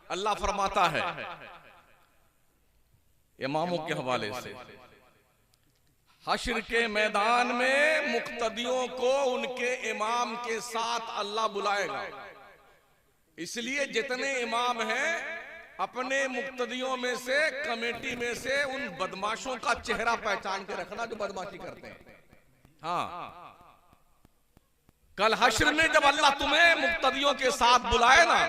अल्लाह फरमाता है इमामों के हवाले से, हश्र के मैदान में मुक्तदियों को उनके इमाम के साथ अल्लाह बुलाएगा। इसलिए जितने इमाम हैं अपने मुक्तदियों में से, कमेटी में से उन बदमाशों का चेहरा पहचान के रखना जो बदमाशी करते हैं। हाँ, कल हश्र में जब अल्लाह तुम्हें मुक्तदियों के साथ बुलाए ना,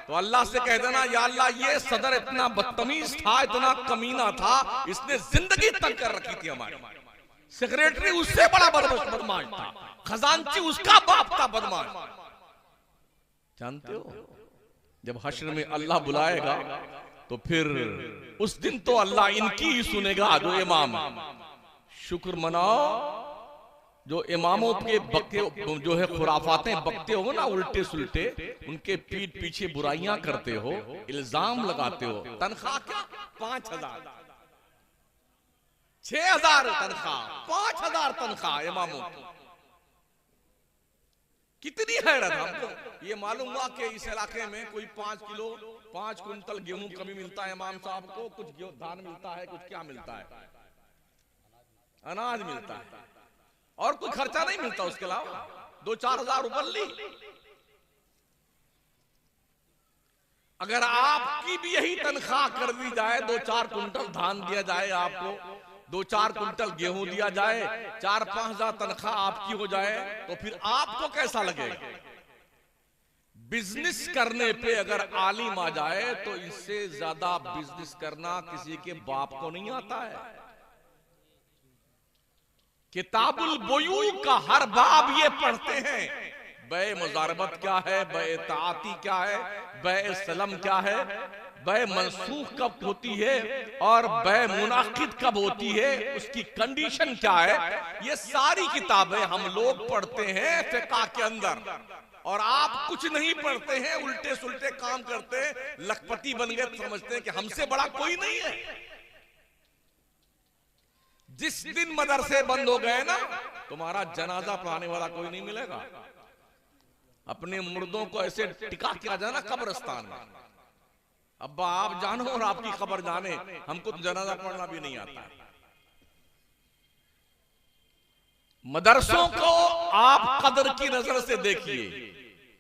तो अल्लाह से कह देना, या अल्लाह ये सदर इतना बदतमीज था, इतना कमीना था, इसने जिंदगी तंग कर रखी थी हमारी। सेक्रेटरी उससे बड़ा बदमाश था, खजांची उसका बाप था बदमाश। जानते हो, जब हश्र में अल्लाह बुलाएगा तो फिर उस दिन तो अल्लाह इनकी ही सुनेगा जो इमाम। शुक्र मनाओ जो इमामों के बकते जो है खुराफातें बकते हो ना, उल्टे सुल्टे, उनके पीठ पीछे बुराइयां करते हो, इल्जाम लगाते हो। तनख्वाह क्या 5,000, 6,000 तनख्वाह, 5,000 तनख्वाह इमामों की। कितनी हैरत हमको ये मालूम हुआ कि इस इलाके में कोई 5 क्विंटल गेहूं कभी मिलता है इमाम साहब को, कुछ धान मिलता है, कुछ क्या मिलता है, अनाज मिलता है, और कोई खर्चा नहीं मिलता उसके अलावा। 2-4 हजार रुपये ली। अगर आपकी भी यही तनख्वाह कर दी जाए, 2-4 क्विंटल धान दिया जाए आपको, 2-4 क्विंटल गेहूं दिया जाए, 4-5 हजार तनख्वाह आपकी हो जाए, तो फिर आपको कैसा लगेगा? बिजनेस करने पे अगर आलिम आ जाए तो इससे ज्यादा बिजनेस करना किसी के बाप को नहीं आता है। किताबुल बुयू का हर बाब ये पढ़ते हैं, बे मुजारबत क्या है, बे इताअती क्या है, बे सलम क्या है, बे मनसूख कब होती है और बे मुनाकिद कब होती है, उसकी कंडीशन क्या है, ये सारी किताबें हम लोग पढ़ते हैं फिक़ह के अंदर। और आप कुछ नहीं पढ़ते हैं, उल्टे सुल्टे काम करते हैं, लखपति बन गए, समझते हैं कि हमसे बड़ा कोई नहीं है। जिस दिन मदरसे बंद हो गए ना, तुम्हारा जनाजा पढ़ाने वाला कोई नहीं मिलेगा। अपने मुर्दों को ऐसे टिका किया जाना कब्रिस्तान में, अब्बा आप जानो और आपकी खबर जाने, हमको तो जनाजा पढ़ना भी नहीं आता। मदरसों को आप कदर की नजर से देखिए,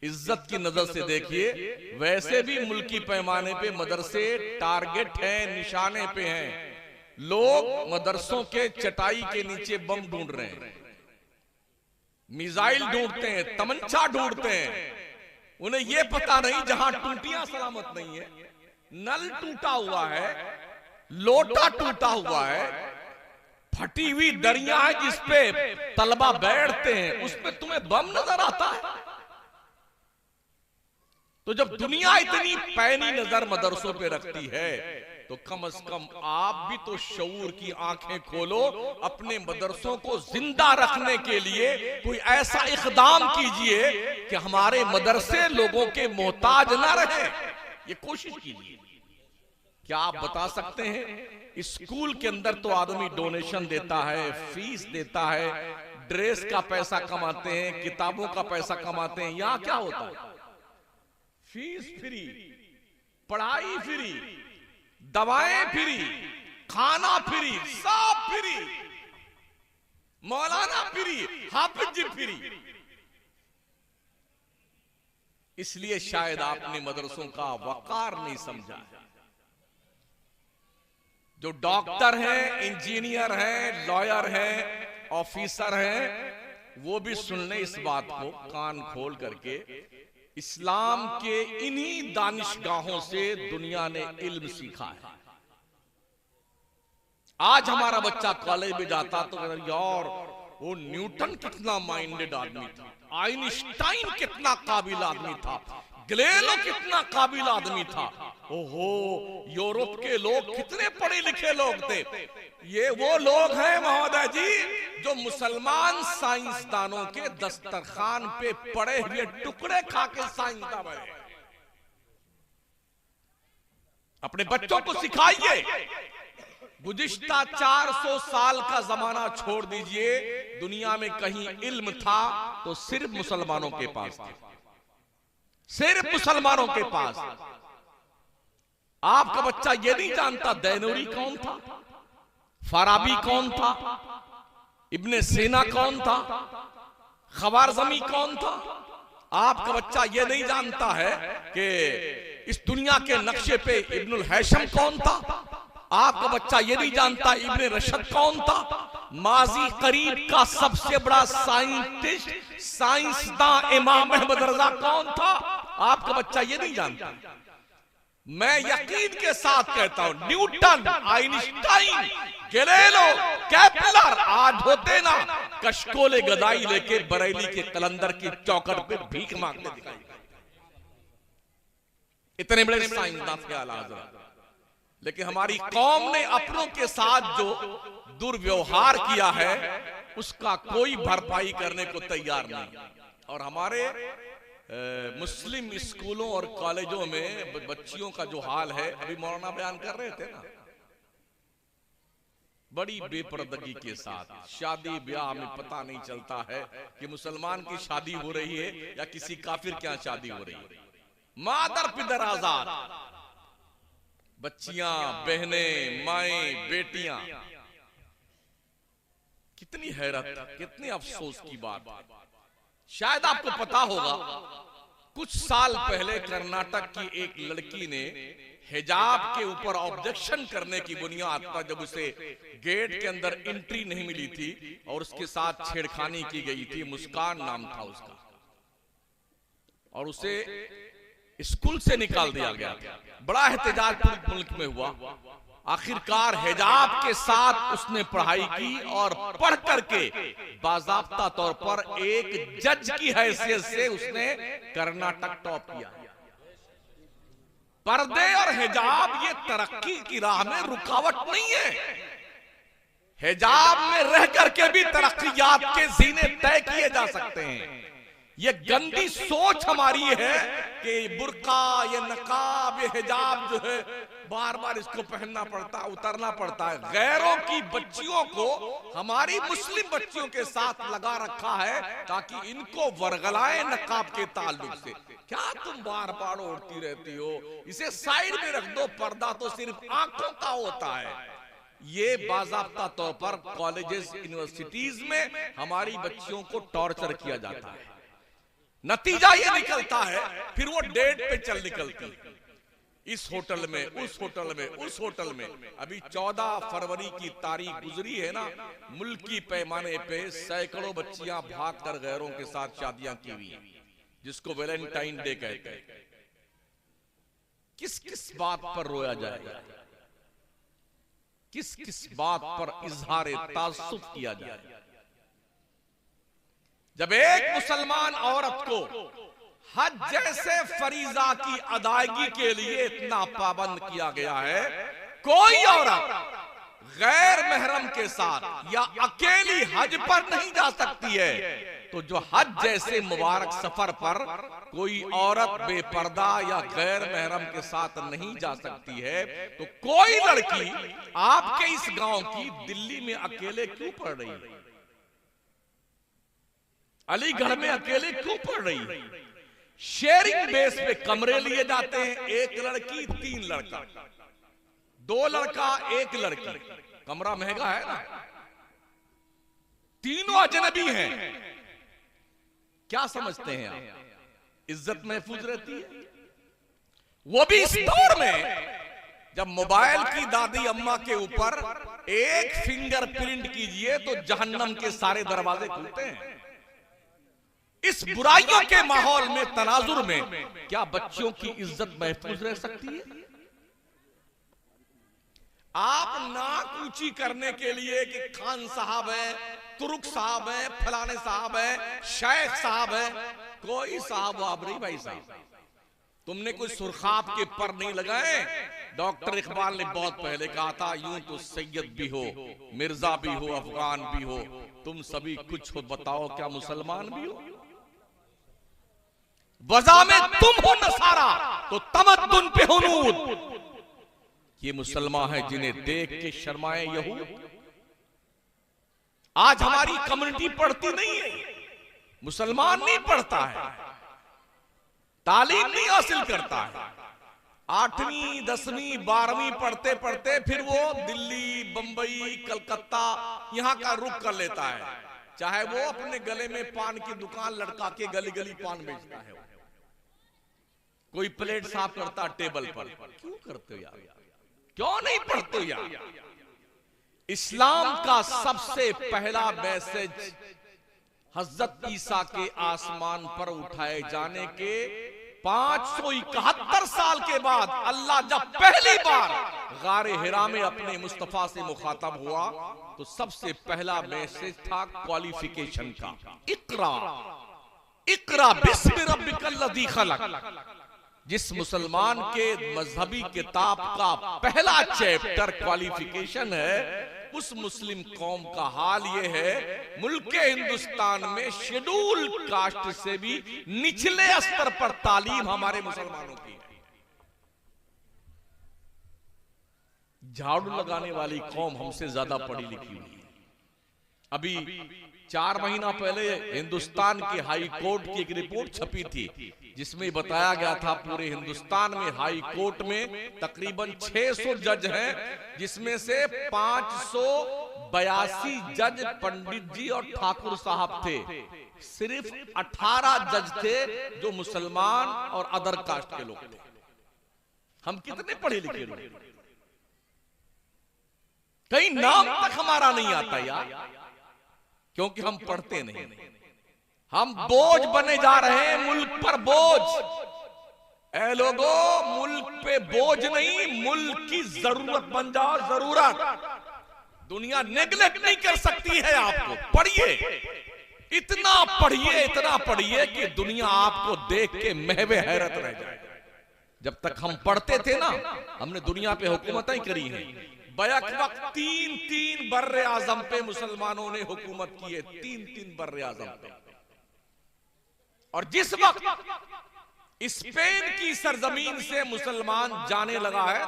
इज्जत की नजर से देखिए। वैसे भी मुल्की पैमाने पे मदरसे टारगेट हैं, निशाने पे हैं। लोग मदरसों के चटाई के नीचे बम ढूंढ रहे हैं, मिसाइल ढूंढते हैं, तमंचा ढूंढते हैं। उन्हें यह पता नहीं जहां टूटियां सलामत नहीं है, नल टूटा हुआ है, लोटा टूटा हुआ है, फटी हुई दरिया है जिसपे तलबा बैठते हैं, उसमें तुम्हें बम नजर आता है। तो जब दुनिया इतनी पैनी नजर मदरसों पे रखती है, तो कम से कम आप भी तो शऊर की आंखें खोलो, अपने मदरसों को जिंदा रखने के लिए कोई ऐसा इक़दाम कीजिए कि हमारे मदरसे लोगों के मोहताज ना रहे। ये कोशिश कीजिए। क्या आप बता सकते हैं, स्कूल के अंदर तो आदमी डोनेशन देता है, फीस देता है, ड्रेस का पैसा कमाते हैं, किताबों का पैसा कमाते हैं। यहां क्या होता है? फीस फ्री, पढ़ाई फ्री, दवाएं फ्री, खाना फ्री, सब फ्री, मौलाना फ्री, हाफिज जी फ्री। इसलिए शायद आपने मदरसों का वकार नहीं समझा। जो डॉक्टर हैं, इंजीनियर हैं, लॉयर हैं, ऑफिसर हैं, वो भी सुन ले इस बात को कान खोल करके। इस्लाम के इन्हीं दानिशगाहों से दुनिया ने इल्म सीखा है। आज हमारा बच्चा कॉलेज में जाता तो यार वो न्यूटन कितना माइंडेड आदमी था, आइंस्टाइन कितना काबिल आदमी था, गैलीलियो कितना काबिल आदमी था, ओहो यूरोप के लोग कितने पढ़े लिखे लोग थे। ये वो लोग हैं महोदय जी जो मुसलमान साइंसदानों के दस्तरखान पे पड़े हुए टुकड़े खा के साइंसदान बने। अपने बच्चों को सिखाइए। गुज़िश्ता 400 साल का जमाना छोड़ दीजिए, दुनिया में कहीं इल्म था तो सिर्फ मुसलमानों के पास था, सिर्फ मुसलमानों के पास। आपका बच्चा ये नहीं जानता दैनूरी कौन था, फाराबी कौन था, इब्ने सीना कौन था, खवारज़मी कौन था। आपका बच्चा ये नहीं जानता है कि इस दुनिया के नक्शे पे इब्नुल हैशम कौन था। आपका बच्चा ये नहीं जानता इब्ने रशद कौन था। माजी करीब का सबसे बड़ा साइंटिस्ट, साइंसदान इमाम अहमद रजा कौन था। आपका बच्चा ये नहीं जानता। मैं यकीन के साथ कहता हूं, न्यूटन, आइंस्टाइन, गैलीलियो, केपलर आज होते ना कशकोले गदाई लेके बरेली के कलंदर की चौखट पे भीख मांगते दिखाई, इतने बड़े साइंसदान के आला हज़रत। लेकिन हमारी कौम ने अपनों के साथ जो दुर्व्यवहार किया है उसका कोई भरपाई करने को तैयार नहीं। और हमारे मुस्लिम स्कूलों और कॉलेजों में बच्चियों का जो हाल है, अभी मौलाना बयान कर रहे थे ना, बड़ी बेपर्दगी के साथ शादी ब्याह में पता नहीं चलता है कि मुसलमान की शादी हो रही है या किसी काफिर के यहाँ शादी हो रही है। मादर पिदर आजाद, बच्चियां, बहनें, माएं, बेटियां। कितनी हैरत, कितनी अफसोस की बात। शायद आपको पता होगा, कुछ साल पहले कर्नाटक की एक लड़की ने हिजाब के ऊपर ऑब्जेक्शन करने की बुनियाद पर, जब उसे गेट के अंदर एंट्री नहीं मिली थी और उसके साथ छेड़खानी की गई थी, मुस्कान नाम था उसका, और उसे स्कूल से निकाल दिया गया। बड़ा एहतजाज पूरे मुल्क में हुआ। आखिरकार हिजाब के साथ उसने पढ़ाई की और पढ़ करके बाज़ाब्ता तौर पर एक जज की हैसियत से उसने कर्नाटक टॉप किया। पर्दे और हिजाब ये तरक्की की राह में रुकावट नहीं है। हिजाब में रह करके भी तरक्कियात के ज़ीने तय किए जा सकते हैं। ये गंदी सोच हमारी है कि बुर्का, ये नकाब, ये हिजाब जो है बार बार इसको पहनना पड़ता, उतरना पड़ता है। गैरों की बच्चियों को हमारी मुस्लिम बच्चियों के साथ लगा रखा है ताकि इनको वर्गलाए नकाब के ताल्लुक से। क्या तुम बार बार ओढ़ती रहती हो, इसे साइड में रख दो, पर्दा तो सिर्फ आंखों का होता है। ये बाज़ाब्ता तौर पर कॉलेजेस, यूनिवर्सिटीज में हमारी बच्चियों को टॉर्चर किया जाता है। नतीजा ये निकलता है, फिर वो डेट पे चल निकलती, इस होटल में, उस होटल में, उस होटल में। अभी 14 फरवरी की तारीख गुजरी है ना, मुल्की पैमाने पे सैकड़ों बच्चियां भागकर गैरों के साथ शादियां की हुई, जिसको वैलेंटाइन डे कहते हैं। किस किस बात पर रोया जाएगा, किस किस बात पर इजहार तासुफ किया जाए। जब एक मुसलमान औरत को हज जैसे फरीजा की अदायगी के लिए इतना पाबंद किया गया है, कोई औरत गैर महरम के साथ या अकेली हज पर नहीं जा सकती है, तो जो हज जैसे मुबारक सफर पर कोई औरत बेपर्दा या गैर महरम के साथ नहीं जा सकती है, तो कोई लड़की आपके इस गांव की दिल्ली में अकेले क्यों पड़ रही है, अलीगढ़ में अकेले क्यों पड़ रही है? शेयरिंग बेस पे कमरे लिए जाते हैं, एक लड़की 3 लड़का, 2 लड़का 1 लड़की। कमरा महंगा है ना, तीनों अजनबी हैं। क्या समझते हैं आप, इज्जत महफूज रहती है? वो भी इस दौर में जब मोबाइल की दादी अम्मा के ऊपर एक फिंगरप्रिंट कीजिए तो जहन्नम के सारे दरवाजे खुलते हैं। इस बुराइयों के माहौल में, तनाजुर में, क्या बच्चियों की इज्जत महफूज रह सकती है? आप नाक ऊंची करने के लिए कि खान साहब है, तुर्क साहब है, फलाने साहब है, शेख साहब है, कोई साहब वाब नहीं भाई साहब। तुमने कोई सुरखाब के पर नहीं लगाए। डॉक्टर इकबाल ने बहुत पहले कहा था, यूं तो सैयद भी हो, मिर्जा भी हो, अफगान भी हो, तुम सभी कुछ हो, बताओ क्या मुसलमान भी हो? वज़ा में तुम हो नसारा तो तमद्दुन पे हुनूद। ये मुसलमान है जिन्हें देख के शर्माए यहूद। आज हमारी कम्युनिटी पढ़ती नहीं है, मुसलमान नहीं पढ़ता है, तालीम नहीं हासिल करता है, 8वीं 10वीं 12वीं पढ़ते पढ़ते फिर वो दिल्ली, बंबई, कलकत्ता यहां का रुख कर लेता है, चाहे वो अपने गले में पान की दुकान लटका के गली गली पान बेचता है, कोई प्लेट साफ करता टेबल पर। क्यों करते हो यार, क्यों नहीं पढ़ते हो यार? इस्लाम का सबसे पहला मैसेज हजरत ईसा के आसमान पर उठाए जाने के 571 साल के बाद अल्लाह जब पहली बार गारे हिरा में अपने मुस्तफा से मुखातब हुआ तो सबसे पहला मैसेज था क्वालिफिकेशन का, इकरा इकरा बिस्मि रब्बिकल लज़ी खलक। जिस मुसलमान के मजहबी किताब का पहला चैप्टर क्वालिफिकेशन है, उस मुस्लिम कौम का हाल यह है, मुल्क हिंदुस्तान में शेड्यूल कास्ट से भी निचले स्तर पर तालीम हमारे मुसलमानों की है। झाड़ू लगाने वाली कौम हमसे ज्यादा पढ़ी लिखी हुई है। अभी 4 महीना पहले हिंदुस्तान के हाई कोर्ट की एक रिपोर्ट छपी थी, जिसमें बताया गया था पूरे हिंदुस्तान में हाई कोर्ट में तकरीबन 600 जज हैं, जिसमें से 582 जज पंडित जी और ठाकुर साहब थे। सिर्फ 18 जज थे जो मुसलमान और अदर कास्ट के लोग थे। हम कितने पढ़े लिखे लोग, कहीं नाम तक हमारा नहीं आता यार, क्योंकि हम पढ़ते नहीं। हम बोझ बने जा रहे हैं, मुल्क पर बोझ। ऐ लोगों, मुल्क पे बोझ नहीं, मुल्क की जरूरत बन जाओ, जरूरत। दुनिया नेग्लेक्ट नहीं कर सकती है आपको। पढ़िए, इतना पढ़िए कि दुनिया आपको देख के महवे हैरत रह जाए। जब तक हम पढ़ते थे ना, हमने दुनिया पे हुकूमतें करी हैं। बैक वक्त 3 बर्रे आजम पे मुसलमानों ने हुकूमत की है, 3 बर्रे आजम पे। और जिस वक्त स्पेन की सरजमीन से मुसलमान जाने लगा है,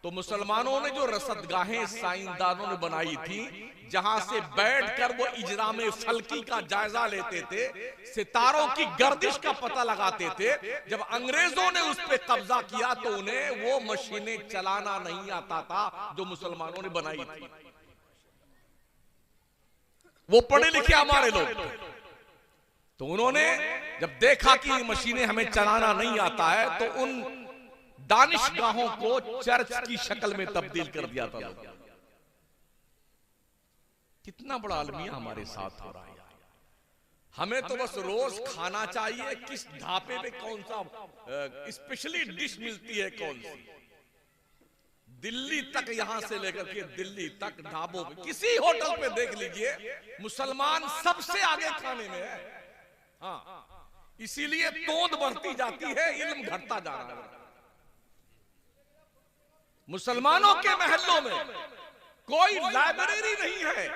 तो मुसलमानों ने जो रसदगाहें साइंसदानों ने बनाई थी, जहां से बैठकर वो इजराम फल्की का जायजा लेते थे, सितारों की गर्दिश का पता लगाते थे। जब अंग्रेजों ने उस पर कब्जा किया तो उन्हें वो मशीनें चलाना नहीं आता था जो मुसलमानों ने बनाई थी। वो पढ़े लिखे हमारे लोग, तो उन्होंने जब देखा कि मशीनें हमें चलाना नहीं आता है, तो उन दानिशगाहों को चर्च की शक्ल में तब्दील कर दिया था। कितना बड़ा अलमिया हमारे साथ हो रहा है। हमें तो बस रोज खाना चाहिए, किस ढाबे पे कौन सा स्पेशली डिश मिलती है, कौन सी। दिल्ली तक, यहां से लेकर के दिल्ली तक ढाबों पे, किसी होटल पे देख लीजिए, मुसलमान सबसे आगे खाने में है। हाँ, इसीलिए तोंद बढ़ती जाती है, इल्म घटता जा रहा है। मुसलमानों के महल्लों में कोई लाइब्रेरी नहीं है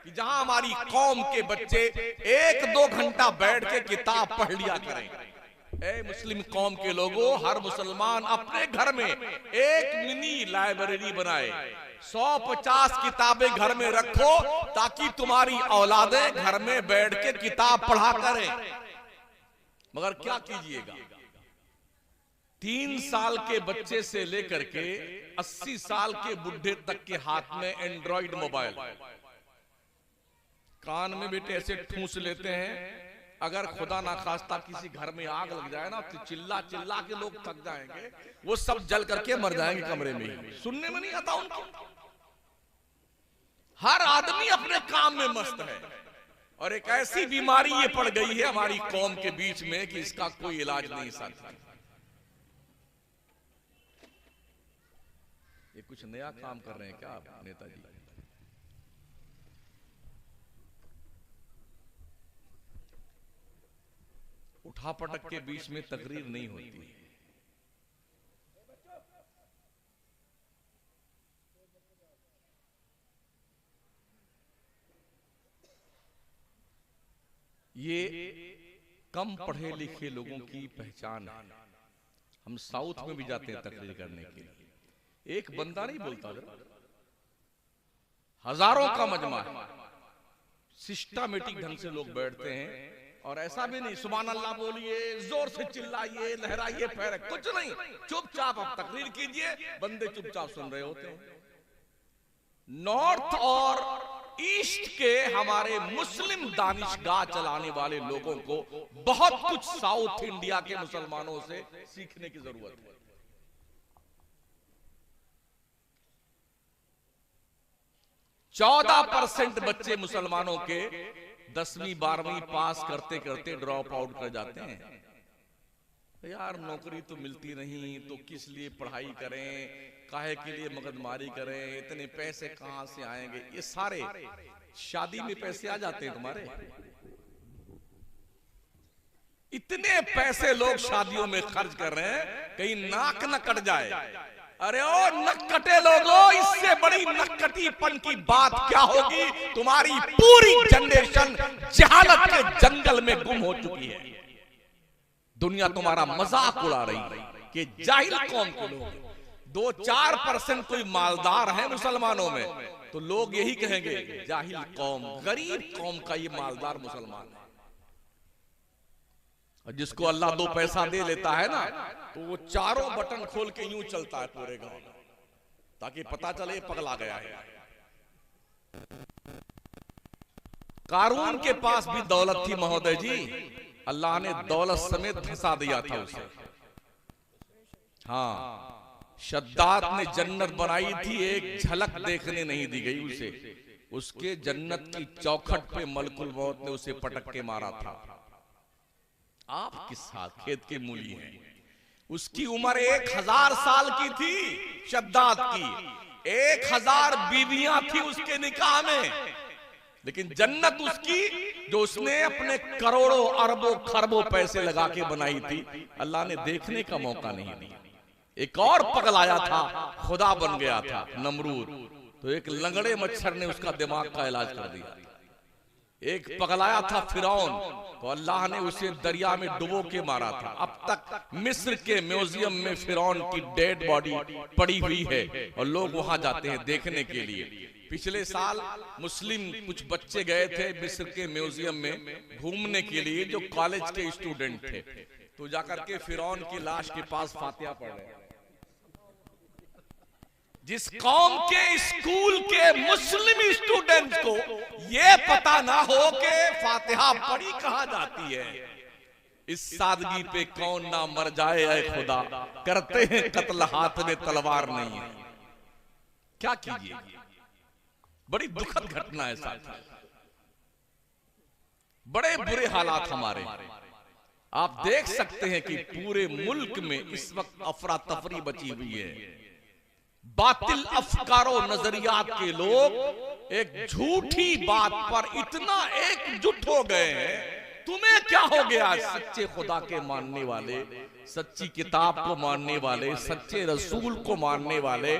कि जहां हमारी कौम के बच्चे 1-2 घंटा बैठ के किताब पढ़ लिया करें। ए मुस्लिम कौम के लोगों, हर मुसलमान अपने घर में एक मिनी लाइब्रेरी बनाए। 150 किताबें घर में रखो, ताकि तुम्हारी औलादें घर में बैठ के किताब पढ़ा करें। मगर क्या कीजिएगा, 3 साल के बच्चे से लेकर के 80 साल के बुढ़े तक के हाथ में एंड्रॉइड मोबाइल। कान में बेटे ऐसे ठूस लेते हैं, अगर खुदा ना खास्ता किसी घर में आग लग जाए ना, तो चिल्ला चिल्ला के लोग थक जाएंगे, वो सब जल करके मर जाएंगे कमरे में ही। सुनने में नहीं आता उनको। हर आदमी अपने काम में मस्त है, और एक ऐसी बीमारी ये पड़ गई है हमारी कौम के बीच में कि इसका कोई इलाज नहीं सकता। ये कुछ नया काम कर रहे हैं क्या आप नेताजी? उठापटक के बीच में तकरीर नहीं होती। ये कम पढ़े लिखे लोगों की पहचान है। हम साउथ में भी जाते हैं तकरीर करने के लिए, एक बंदा नहीं बोलता, हजारों का मजमा है, सिस्टमैटिक ढंग से लोग बैठते हैं और ऐसा भी नहीं सुभान अल्लाह बोलिए, जोर से चिल्लाइए, लहराइए पैर, कुछ नहीं, चुपचाप आप तकरीर कीजिए, बंदे चुपचाप सुन रहे होते हैं। नॉर्थ और ईस्ट के हमारे मुस्लिम दानिशगाह चलाने वाले लोगों को बहुत कुछ साउथ इंडिया के मुसलमानों से सीखने की जरूरत है। 14% बच्चे मुसलमानों के 10वीं 12वीं पास करते करते ड्रॉप आउट कर जाते हैं। यार नौकरी तो मिलती नहीं तो किस लिए पढ़ाई करें, काहे के लिए मगजमारी करें, इतने पैसे कहां से आएंगे। ये सारे शादी में पैसे आ जाते हैं तुम्हारे, इतने पैसे लोग शादियों में खर्च कर रहे हैं, कहीं नाक न कट जाए। अरे ओ नक्कटे लोगों, इससे बड़ी नक्कटीपन की बात क्या होगी। तुम्हारी पूरी जनरेशन जहालत के जंगल में गुम हो चुकी है। दुनिया तुम्हारा मजाक उड़ा रही है कि जाहिल कौम के लोग। 2-4% कोई मालदार है मुसलमानों में तो लोग यही कहेंगे जाहिल कौम, गरीब कौम का ये मालदार मुसलमान है। और जिसको अल्लाह 2 पैसा दे लेता है ना, तो वो चारों बटन खोल के यूं चलता है पूरे गांव में, ताकि पता चले पगला गया है। कारून के पास भी दौलत थी महोदय जी, अल्लाह ने दौलत समेत धंसा दिया था उसे। हाँ, शद्दाद ने जन्नत बनाई थी, एक झलक देखने नहीं दी गई उसे। उसके जन्नत की चौखट पे मलकुल मौत ने उसे पटक के मारा था। आप किस खेत के मूली हैं। उसकी उम्र 1000 साल की थी शद्दाद की, 1000 बीवियां थी उसके निकाह में, लेकिन जन्नत उसकी जो उसने अपने करोड़ों अरबों खरबों पैसे लगा के बनाई थी, अल्लाह ने देखने का मौका नहीं दिया। एक और पगलाया था, खुदा बन गया था नमरूद, तो एक लंगड़े मच्छर ने उसका दिमाग का इलाज कर दिया। एक पगलाया था फिरौन, तो अल्लाह ने उसे दरिया में डुबो के मारा था। अब तक मिस्र के म्यूजियम में फिरौन की डेड बॉडी पड़ी हुई है और लोग वहां जाते हैं देखने के लिए। पिछले साल मुस्लिम कुछ बच्चे गए थे मिस्र के म्यूजियम में घूमने के लिए, जो कॉलेज के स्टूडेंट थे, तो जाकर के फिरौन की लाश के पास फातिहा पढ़ रहे हैं। जिस कौम के स्कूल के मुस्लिम स्टूडेंट्स को यह पता ना हो कि फातिहा पढ़ी कहां जाती है, इस सादगी पे कौन ना मर जाए ऐ खुदा, करते हैं कत्ल हाथ में तलवार नहीं है। क्या कीजिए, बड़ी दुखद घटना है साथी, बड़े बुरे हालात हमारे। आप देख सकते हैं कि पूरे मुल्क में इस वक्त अफरा तफरी बची हुई है। बातिल अफकारो नजरियात के लोग एक झूठी बात पर इतना एकजुट हो गए हैं। तुम्हें क्या हो गया, सच्चे खुदा के मानने वाले, सच्ची किताब को मानने वाले, सच्चे रसूल को मानने वाले,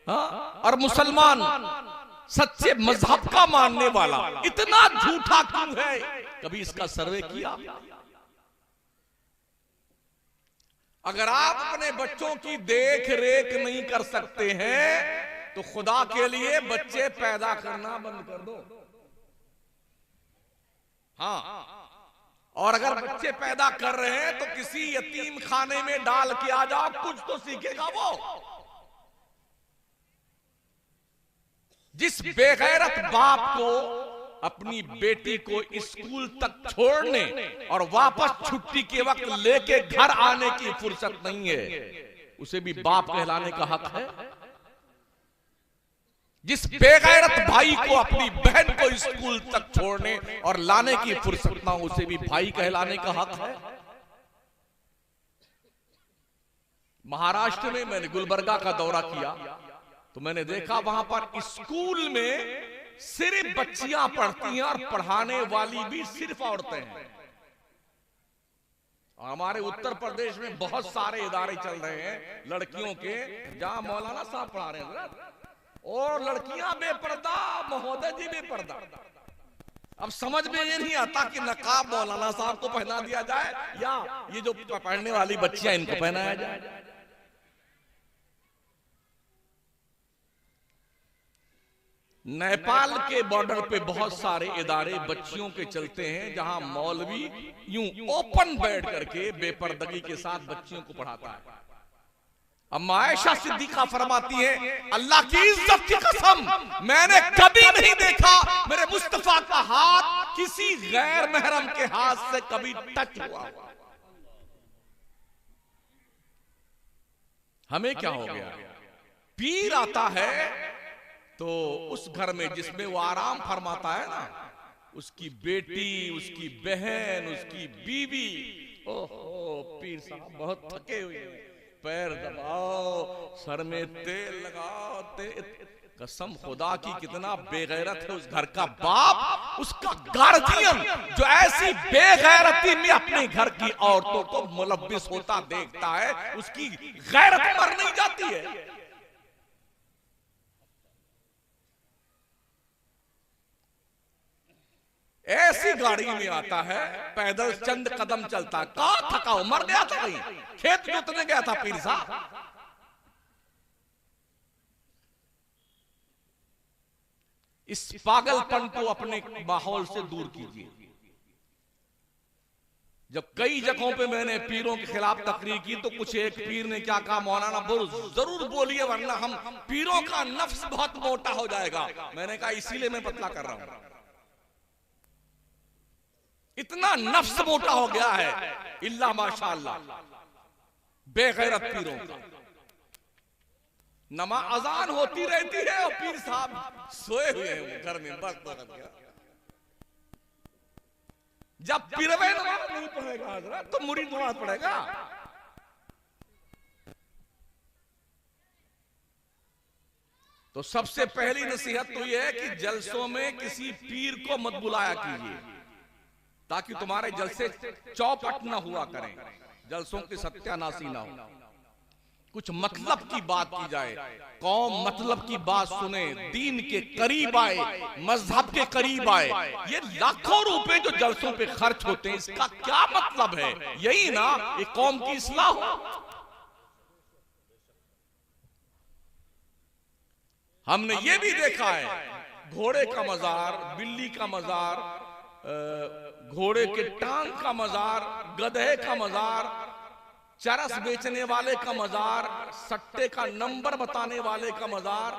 और मुसलमान सच्चे मजहब का मानने वाला इतना झूठा क्यों है? कभी इसका सर्वे किया? अगर आप अपने बच्चों की देख रेख नहीं कर सकते हैं तो खुदा के लिए बच्चे पैदा करना बंद कर दो। हाँ, और अगर बच्चे पैदा कर रहे हैं तो किसी यतीम खाने में डाल के आ जाओ, कुछ तो सीखेगा वो। जिस बेगैरत बाप को अपनी बेटी को स्कूल तक छोड़ने और वापस छुट्टी के वक्त लेके घर आने की फुर्सत नहीं है, उसे भी बाप कहलाने का हक है। जिस बेगैरत भाई को अपनी बहन को स्कूल तक छोड़ने और लाने की फुर्सत ना, उसे भी भाई कहलाने का हक है। महाराष्ट्र में मैंने गुलबर्गा का दौरा किया तो मैंने देखा वहां पर स्कूल में सिर्फ बच्चियां पढ़ती हैं और पढ़ाने वाली भी सिर्फ औरतें हैं। और हमारे उत्तर प्रदेश में बहुत सारे इदारे चल रहे हैं लड़कियों के, जहां मौलाना साहब पढ़ा रहे हैं और लड़कियां बेपर्दा, महोदय जी बेपर्दा। अब समझ में ये नहीं आता कि नकाब मौलाना साहब को पहना दिया जाए या ये जो पढ़ने वाली बच्चियां इनको पहनाया जाए। नेपाल के बॉर्डर पे बहुत सारे इदारे बच्चियों के चलते हैं, जहां मौलवी यूं ओपन बैठ करके बेपर्दगी के साथ बच्चियों को पढ़ाता है। अम्मा आयशा सिद्दीका फरमाती है, अल्लाह की इज्जत की कसम, मैंने कभी नहीं देखा मेरे मुस्तफा का हाथ किसी गैर महरम के हाथ से कभी टच हुआ। हमें क्या हो गया, पीर आता है तो उस घर में जिसमें वो आराम फरमाता है ना, उसकी बेटी, उसकी बहन, उसकी बीवी, ओहो पीर साहब बहुत थके हुए, पैर दबाओ, सर में तेल लगाओ, कसम खुदा की कितना बेगैरत है उस घर का बाप, उसका गार्जियन जो ऐसी बेगैरती में अपने घर की औरतों को मुलव्विस होता देखता है, उसकी गैरत मर नहीं जाती है। ऐसी गाड़ी में आता है, पैदल चंद कदम चलता, कहां थका हो, मर गया था कहीं, खेत जोतने गया था पीर साहब। इस पागलपन को अपने माहौल से दूर कीजिए। जब कई जगहों पे मैंने पीरों के खिलाफ तकरीर की तो कुछ एक पीर ने क्या कहा, मौलाना जरूर बोलिए वरना हम पीरों का नफ्स बहुत मोटा हो जाएगा। मैंने कहा इसीलिए मैं पतला कर रहा हूं, इतना नफ्स मोटा हो गया है, इल्ला माशाअल्लाह बेगैरत पीरों का। नमा अजान होती रहती है और पीर साहब सोए हुए हैं घर में, बस बरकत गया। जब पीरवे नमाज नहीं पढ़ेगा हजरत तो मुरीद नमाज पढ़ेगा। तो सबसे पहली नसीहत तो यह है कि जलसों में किसी पीर को मत बुलाया कीजिए, ताकि तुम्हारे जलसे चौपट ना हुआ करें, जलसों की सत्यानाशी ना हो। कुछ मतलब की बात की जाए, कौम मतलब की बात सुने, दीन के करीब आए, मजहब के करीब आए। ये लाखों रुपए जो जलसों पे खर्च होते हैं, इसका क्या मतलब है? यही ना एक कौम की इस्लाह हो। हमने ये भी देखा है, घोड़े का मजार, बिल्ली का मजार, घोड़े के टांग का मजार, गधे का मजार, चरस बेचने वाले का मजार, सट्टे का नंबर बताने वाले का मजार,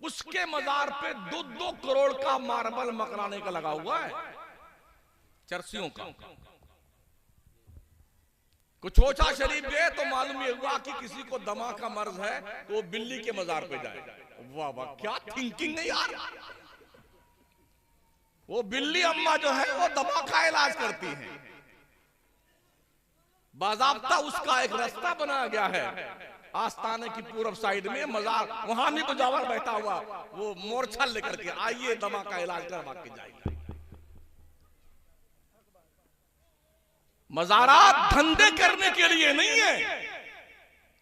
उसके मजार पे 2-2 करोड़ का मार्बल मकराने का लगा हुआ है, चरसियों का। कुछ ओछा शरीफ गए तो मालूम ये हुआ कि किसी को दमा का मर्ज है तो वो बिल्ली के मजार पे जाए। वाह वाह, क्या थिंकिंग है यार। वो बिल्ली अम्मा जो है वो दमा का इलाज करती है, बाज़ाब्ता उसका एक रास्ता बनाया गया है। आस्थाने की पूर्व साइड में मजार, वहां भी मुजावर बैठा हुआ, वो मोर्चा लेकर के आइए दमा का इलाज करवा के जाइए। मजारात धंधे करने के लिए नहीं है,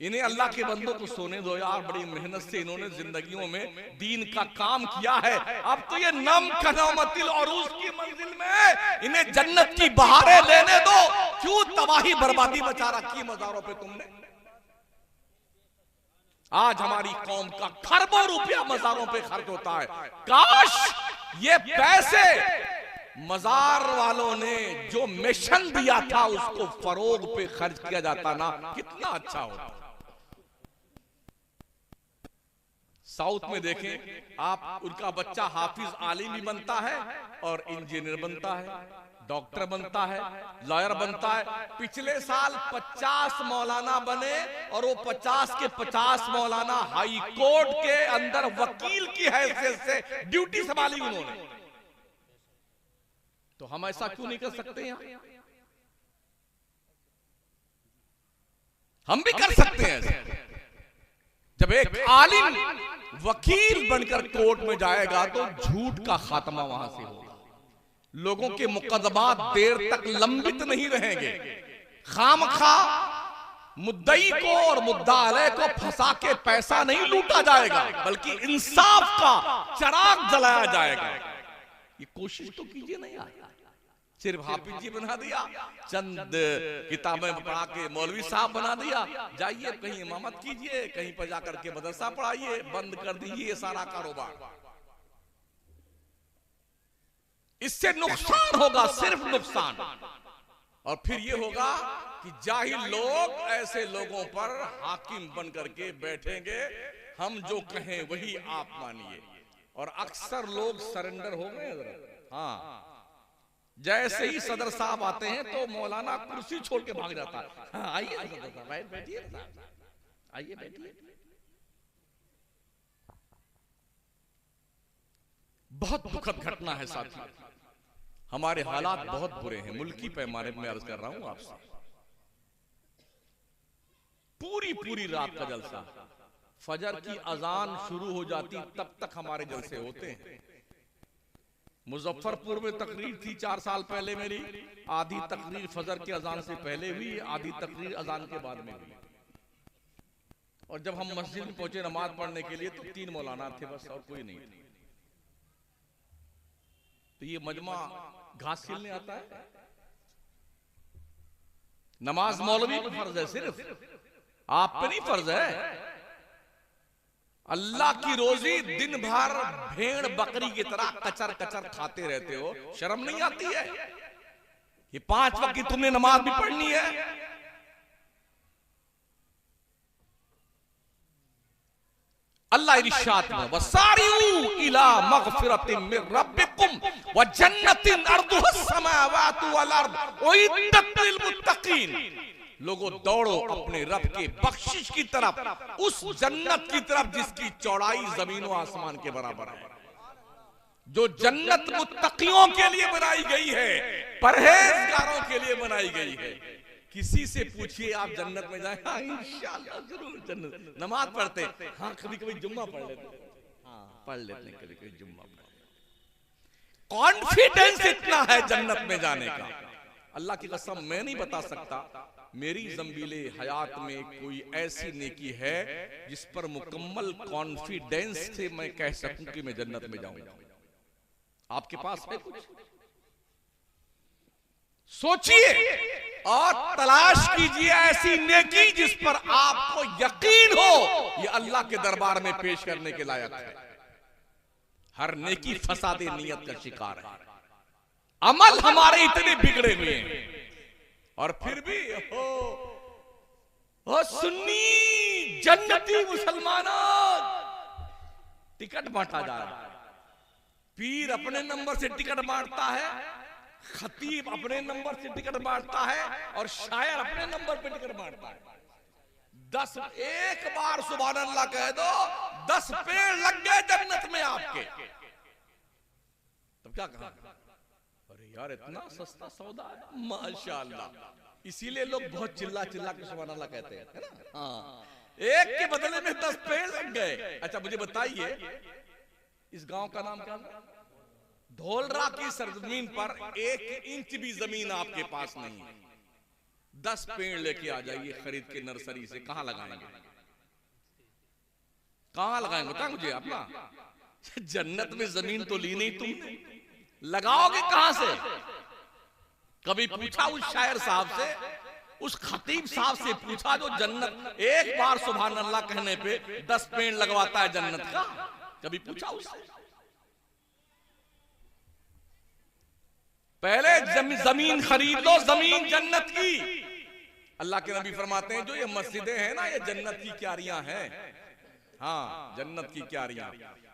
इन्हें अल्लाह के बंदों को सोने दो यार। बड़ी मेहनत से इन्होंने जिंदगियों में दीन का काम किया है। अब तो ये नम कनामतिल और उसकी मंजिल में इन्हें जन्नत की बहारें लेने दो। क्यों तबाही बर्बादी मचा रखी मजारों पे तुमने? आज हमारी कौम का खरबों रुपया मजारों पे खर्च होता है। काश ये पैसे मजार वालों ने जो मिशन दिया था उसको फरोग पे खर्च किया जाता ना, कितना अच्छा होता। साउथ में देखें आप, उनका बच्चा हाफिज आलिम भी बनता है और इंजीनियर बनता है, डॉक्टर बनता है, लॉयर बनता है। पिछले साल 50 मौलाना बने और वो 50 के 50 मौलाना हाई कोर्ट के अंदर वकील की हैसियत से ड्यूटी संभाली उन्होंने। तो हम ऐसा क्यों नहीं कर सकते यहां? हम भी कर सकते हैं ऐसा। जब एक आलिम वकील बनकर कोर्ट में जाएगा तो झूठ का खात्मा वहां से होगा। लोगों के मुकदमात देर तक लंबित नहीं रहेंगे। खामखा मुद्दई को और मुद्दा अलैह को फंसा के पैसा नहीं लूटा जाएगा, बल्कि इंसाफ का चिराग जलाया जाएगा। ये कोशिश तो कीजिए ना यार। सिर्फ हाफिज जी बना दिया, चंद किताबें पढ़ा के मौलवी साहब बना दिया। जाइए कहीं इमामत कीजिए, कहीं पर जाकर के मदरसा पढ़ाइए, बंद कर दीजिए ये सारा कारोबार। इससे नुकसान होगा, सिर्फ नुकसान। और फिर ये होगा कि जाहिल लोग ऐसे लोगों पर हाकिम बन करके बैठेंगे, हम जो कहें वही आप मानिए। और अक्सर लोग सरेंडर हो गए। हाँ, जैसे ही सदर साहब आते हैं तो मौलाना कुर्सी छोड़ के भाग जाता है। हाँ, आइए बैठिए, आइए बैठिए। बहुत दुखद घटना है साथी, हमारे हालात बहुत बुरे हैं। मुल्की पैमाने में अर्ज कर रहा हूं आपसे। पूरी रात का जलसा, फजर की अजान शुरू हो जाती तब तक हमारे जलसे होते हैं। मुजफ्फरपुर में तकरीर थी 4 साल पहले मेरी, आधी तकरीर फजर की अजान से पहले हुई, आधी तकरीर अजान के बाद में हुई। और जब हम मस्जिद में पहुंचे नमाज पढ़ने के लिए तो 3 मौलाना थे बस, और कोई नहीं थे। तो ये मजमा घास छीलने आता है? नमाज मौलवी पर फर्ज है, सिर्फ आप पे नहीं फर्ज है। अल्लाह की रोजी दिन भर भेड़ बकरी की तरह कचर कचर खाते रहते हो, शर्म नहीं आती है? ये 5 वक्त की तुमने नमाज भी पढ़नी है। अल्लाह इरशाद में वसारिऊ इला मगफिरतिन मिन रब्बिकुम व जन्नतिन अर्दुहा समावातु वल अर्द उइद्दत लिल मुत्तकीन। लोगों दौड़ो अपने रब के बख्शिश की तरफ, उस जन्नत की तरफ जिसकी चौड़ाई जमीन व आसमान के बराबर है। जो जन्नत मुत्तकियों के लिए बनाई गई है, परहेजगारों के लिए बनाई गई है। किसी से पूछिए आप जन्नत में जाए? हाँ इंशाअल्लाह जरूर जन्नत। नमाज पढ़ते? हाँ कभी कभी जुम्मा पढ़ लेते। हाँ पढ़ लेते कभी कभी जुम्मा। कॉन्फिडेंस इतना है जन्नत में जाने का, अल्लाह की कसम मैं नहीं बता सकता मेरी ज़ंबीले हयात में कोई ऐसी नेकी है जिस पर मुकम्मल कॉन्फिडेंस से मैं कह सकूं कि मैं जन्नत में जाऊंगा। आपके पास है कुछ? सोचिए और तलाश कीजिए ऐसी नेकी जिस पर आपको यकीन हो ये अल्लाह के दरबार में पेश करने के लायक है। हर नेकी फसादे नियत का शिकार है। अमल हमारे इतने बिगड़े हुए हैं और फिर भी हो सुन्नी जन्नती मुसलमानों टिकट बांटा जा रहा है। पीर अपने नंबर से टिकट बांटता है, खतीब अपने नंबर से टिकट बांटता है और शायर अपने नंबर पे टिकट बांटता है। 10 एक बार सुभान अल्लाह कह दो, 10 पेड़ लग गए जन्नत में आपके। तब क्या कहा? अरे यार इतना सस्ता सौदा है माशाअल्लाह। इसीलिए लोग बहुत चिल्ला चिल्ला के सुभान अल्लाह कहते हैं, है ना? हाँ, एक के बदले में 10 पेड़ लग गए। अच्छा मुझे बताइए इस गांव का नाम क्या है? धौलरा की सरजमीन पर 1 इंच भी जमीन आपके पास नहीं है। 10 पेड़ लेके आ जाइए खरीद के नर्सरी से। कहां लगाएंगे? कहां लगाएंगे बता मुझे अपना। जन्नत में जमीन तो ली नहीं तुमने, लगाओगे कहां से? कभी पूछा उस शायर साहब से, उस खतीब साहब से पूछा जो जन्नत एक बार सुभान अल्लाह कहने पे 10 पेड़ लगवाता है जन्नत का? कभी पूछा उससे? पहले जमीन खरीद लो, जमीन जन्नत की। अल्लाह के नबी फरमाते हैं जो ये मस्जिदें हैं ना ये जन्नत की क्यारियां हैं। हाँ जन्नत की क्यारियां।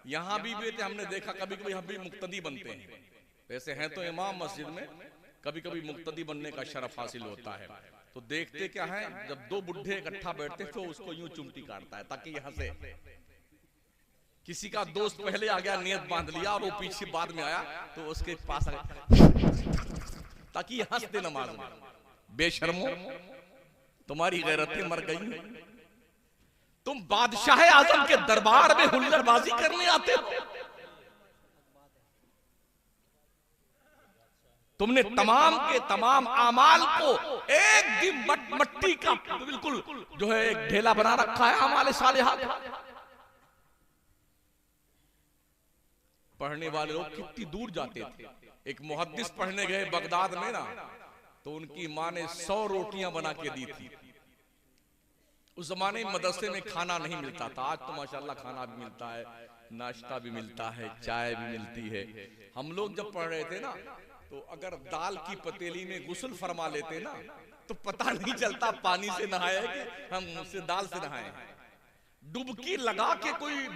यहां भी बेटे हमने देखा कभी कभी हम भी मुक्तदी बनते हैं। वैसे हैं तो इमाम मस्जिद में, कभी कभी मुक्तदी बनने का शरफ हासिल होता है। तो देखते क्या है जब 2 बुढ़े इकट्ठा बैठते तो उसको यूं चुमटी काटता है ताकि यहां से किसी का दोस्त पहले आ गया, नियत बांध लिया और वो पीछे बाद में आया तो उसके पास आ गया ताकि हंस दे नमाज में। बेशर्मो तुम्हारी गैरतें मर गई। तुम बादशाह आजम के दरबार में हुल्लड़बाजी करने आते हो। तुमने तमाम के तमाम आमाल को एक दिन मट्टी का बिल्कुल जो है एक ढेला बना रखा है हमारे सालिहात। पढ़ने वाले लोग कितनी दूर जाते थे। एक मुहद्दिस पढ़ने गए बगदाद में ना, तो उनकी माँ ने 100 रोटियां बना के दी थी। उस जमाने में मदरसे में खाना नहीं मिलता था, आज तो माशाल्लाह खाना भी मिलता है। नाश्ता भी मिलता है, चाय भी मिलती है। हम लोग जब पढ़ रहे थे ना, तो अगर दाल की पतीली में गुस्ल फरमा लेते ना, तो पता नहीं चलता पानी से नहाए कि हम उससे दाल से नहाए। डुबकी लगा के कोई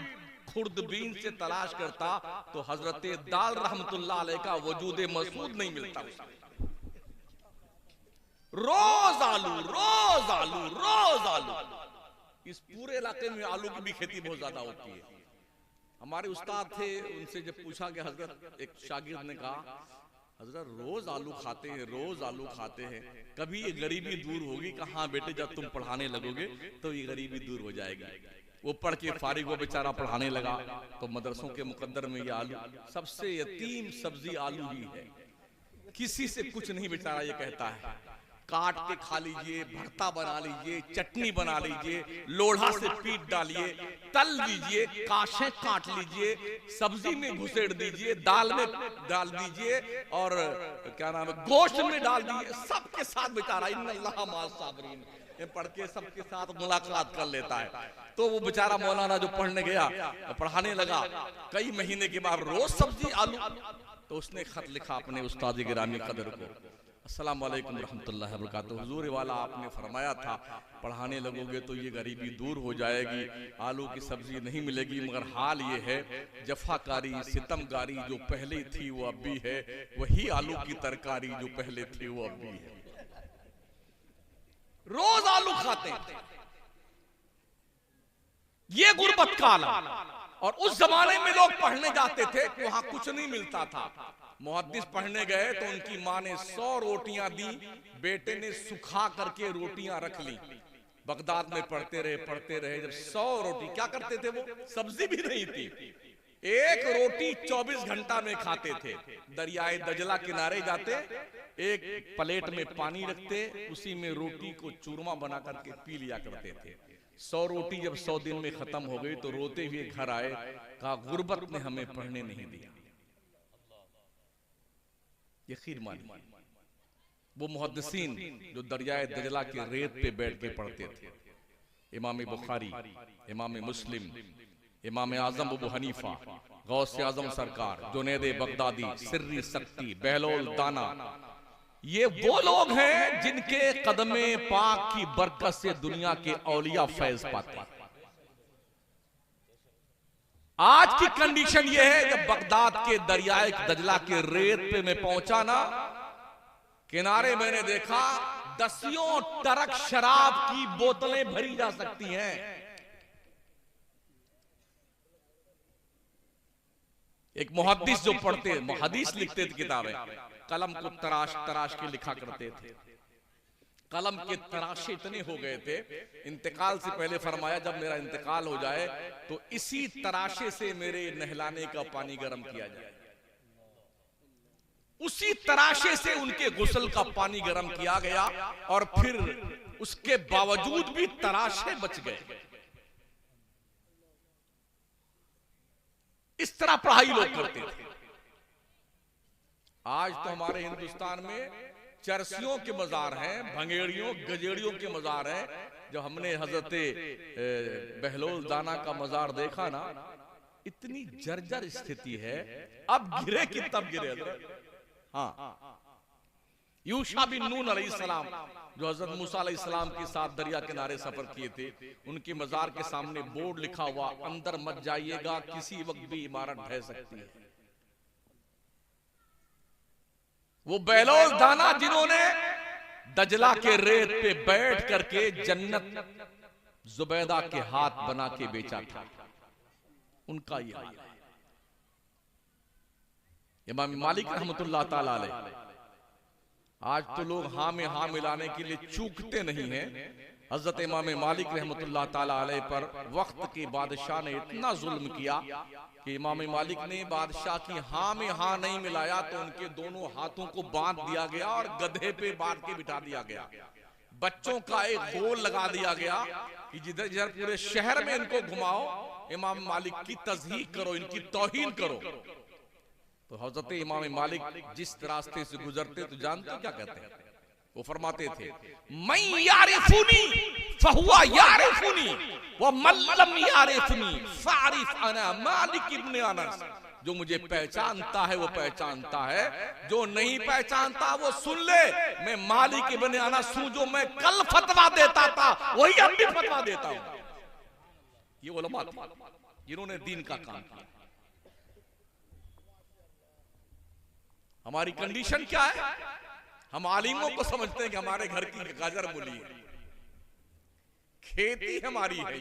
खुर्दबीन से तलाश करता तो हजरत दाल रहमतुल्लाह अलैह का वजूद मसूद नहीं मिलता। रोज आलू, रोज आलू, रोज आलू। इस पूरे इलाके में आलू की भी खेती बहुत ज्यादा होती है। हमारे उस्ताद थे, उनसे जब पूछा कि हजरत, एक शागिर्द ने कहा, हजरत रोज आलू खाते हैं, रोज आलू खाते हैं, कभी ये गरीबी दूर होगी? कहा हाँ बेटे, जब तुम पढ़ाने लगोगे तो ये गरीबी दूर हो जाएगी। वो पढ़ के फारिग वो बेचारा पढ़ाने लगा, तो मदरसों के मुकद्दर में ये आलू, सबसे यतीम सब्जी आलू ही है। किसी से कुछ नहीं बेचारा ये कहता है। काट के खा लीजिए, भरता बना लीजिए, चटनी बना लीजिए, लोढ़ा से पीट डालिए, तल लीजिए, काशे काट लीजिए, सब्जी में घुसेड़ दीजिए, दाल में डाल दीजिए, और क्या नाम है, गोश्त में डाल दीजिए, सबके साथ बेचारा इन्नल्लाह माअस साबिरीन पढ़ के सबके साथ मुलाकात कर लेता है। तो वो बेचारा मौलाना जो पढ़ने गया, पढ़ाने लगा, कई महीने के बाद रोज सब्जी आलू, तो उसने खत लिखा अपने उस्ताद गिरामी कदर को, अस्सलाम वालेकुम रहमतुल्लाहि व बरकातुहू, हुजूर वाला आपने फरमाया था पढ़ाने लगोगे तो ये गरीबी दूर हो जाएगी, आलू की सब्जी नहीं मिलेगी, मगर हाल ये है जफाकारी सितमगारी जो पहले थी वो अब भी है, वही आलू की तरकारी जो पहले थी वो अब भी है। रोज आलू खाते हैं, ये गुर्बत का आलम। और उस जमाने में लोग पढ़ने जाते थे, वहां कुछ नहीं मिलता था। मुहद्दिस पढ़ने गए तो उनकी माँ ने 100 रोटियां दी, बेटे ने सुखा करके रोटियां रख ली। बगदाद में पढ़ते रहे, जब 100 रोटी, क्या करते थे वो, सब्जी भी नहीं थी, एक रोटी 24 घंटा में खाते थे। दरियाए दजला किनारे जाते, एक प्लेट में पानी रखते, उसी में रोटी को चूरमा बना करके पी लिया करते थे। 100 रोटी जब 100 दिन में खत्म हो गई तो रोते हुए घर आए, कहा गुर्बत ने हमें पढ़ने नहीं दिया। यकीन मानिए, वो मुहद्दिसीन जो दरियाए दजला के रेत पे बैठ के पढ़ते थे, इमाम बुखारी, इमाम मुस्लिम, इमाम आजम अबू हनीफा, गौसे आजम सरकार, जुनैद बगदादी, सिर्री सक्ती, बहलोल दाना, ये वो लोग हैं जिनके कदमे पाक की बरकत से दुनिया के औलिया फैज पाते हैं। आज की कंडीशन ये है, जब बगदाद के दरियाए दजला के रेत पे मैं पहुंचा ना, किनारे मैंने देखा 10 ट्रक शराब की बोतलें भरी जा सकती हैं। एक मुहद्दिस जो पढ़ते, हदीस लिखते थे किताबें, कलम को तराश तराश के लिखा करते थे। कलम के तराशे इतने हो गए थे, इंतकाल से पहले फरमाया जब मेरा इंतकाल हो जाए तो इसी तराशे से मेरे नहलाने का पानी गर्म किया जाए। उसी तराशे से उनके गुस्ल का पानी गर्म किया गया, और फिर उसके बावजूद भी तराशे बच गए। इस तरह पढ़ाई लोग करते थे। आज तो हमारे हिंदुस्तान में चरसियों के मजार हैं, भंगेड़ियों गजेड़ियों के मजार हैं। जब हमने हजरत बहलोल दाना का मजार देखा ना, इतनी जर्जर स्थिति है, अब गिरे कि तब गिरे। हाँ, यूशा बिन नून अलैहिस्सलाम जो हजरत मूसा अलैहिस्सलाम के साथ दरिया किनारे सफर किए थे, उनके मजार के सामने बोर्ड लिखा हुआ, अंदर मत जाइएगा, किसी वक्त भी इमारत ढह सकती है। वो बहलोल दाना जिन्होंने दजला के रेत पे बैठ करके जन्नत जुबैदा के हाथ बना के बेचा था, उनका ये हाल है। इमाम मालिक रहमतुल्लाह ताला अलैह, आज तो लोग हाँ में हाँ मिलाने के लिए चूकते नहीं हैं। हजरत इमाम मालिक रहमतुल्लाह ताला अलैह पर वक्त के बादशाह ने इतना जुल्म किया कि इमाम मालिक ने बादशाह की हाँ में हाँ नहीं मिलाया तो उनके दोनों हाथों को बांध दिया गया और गधे पे बांध के बिठा दिया गया। बच्चों का एक गोल लगा दिया गया कि जिधर जिधर पूरे शहर में इनको घुमाओ, इमाम मालिक की तज़हीक करो, इनकी तौहीन करो। तो हजरत इमाम मालिक जिस रास्ते से गुजरते तो जानते क्या कहते हैं, वो फरमाते थे, मैं यारिफुनी फहुआ यारिफुनी व मल्लम यारिफुनी फारिफ अना मालिक इब्न अनस। जो मुझे पहचानता है वो पहचानता है, जो नहीं पहचानता वो सुन ले, मैं मालिक इब्न अनस हूं। जो मैं कल फतवा देता था वही अब भी फतवा देता हूं। ये उलमा थे जिन्होंने दीन का काम किया। हमारी कंडीशन क्या है? हम आलिमों को समझते हैं कि हमारे घर की गाजर मूली है, खेती हमारी है,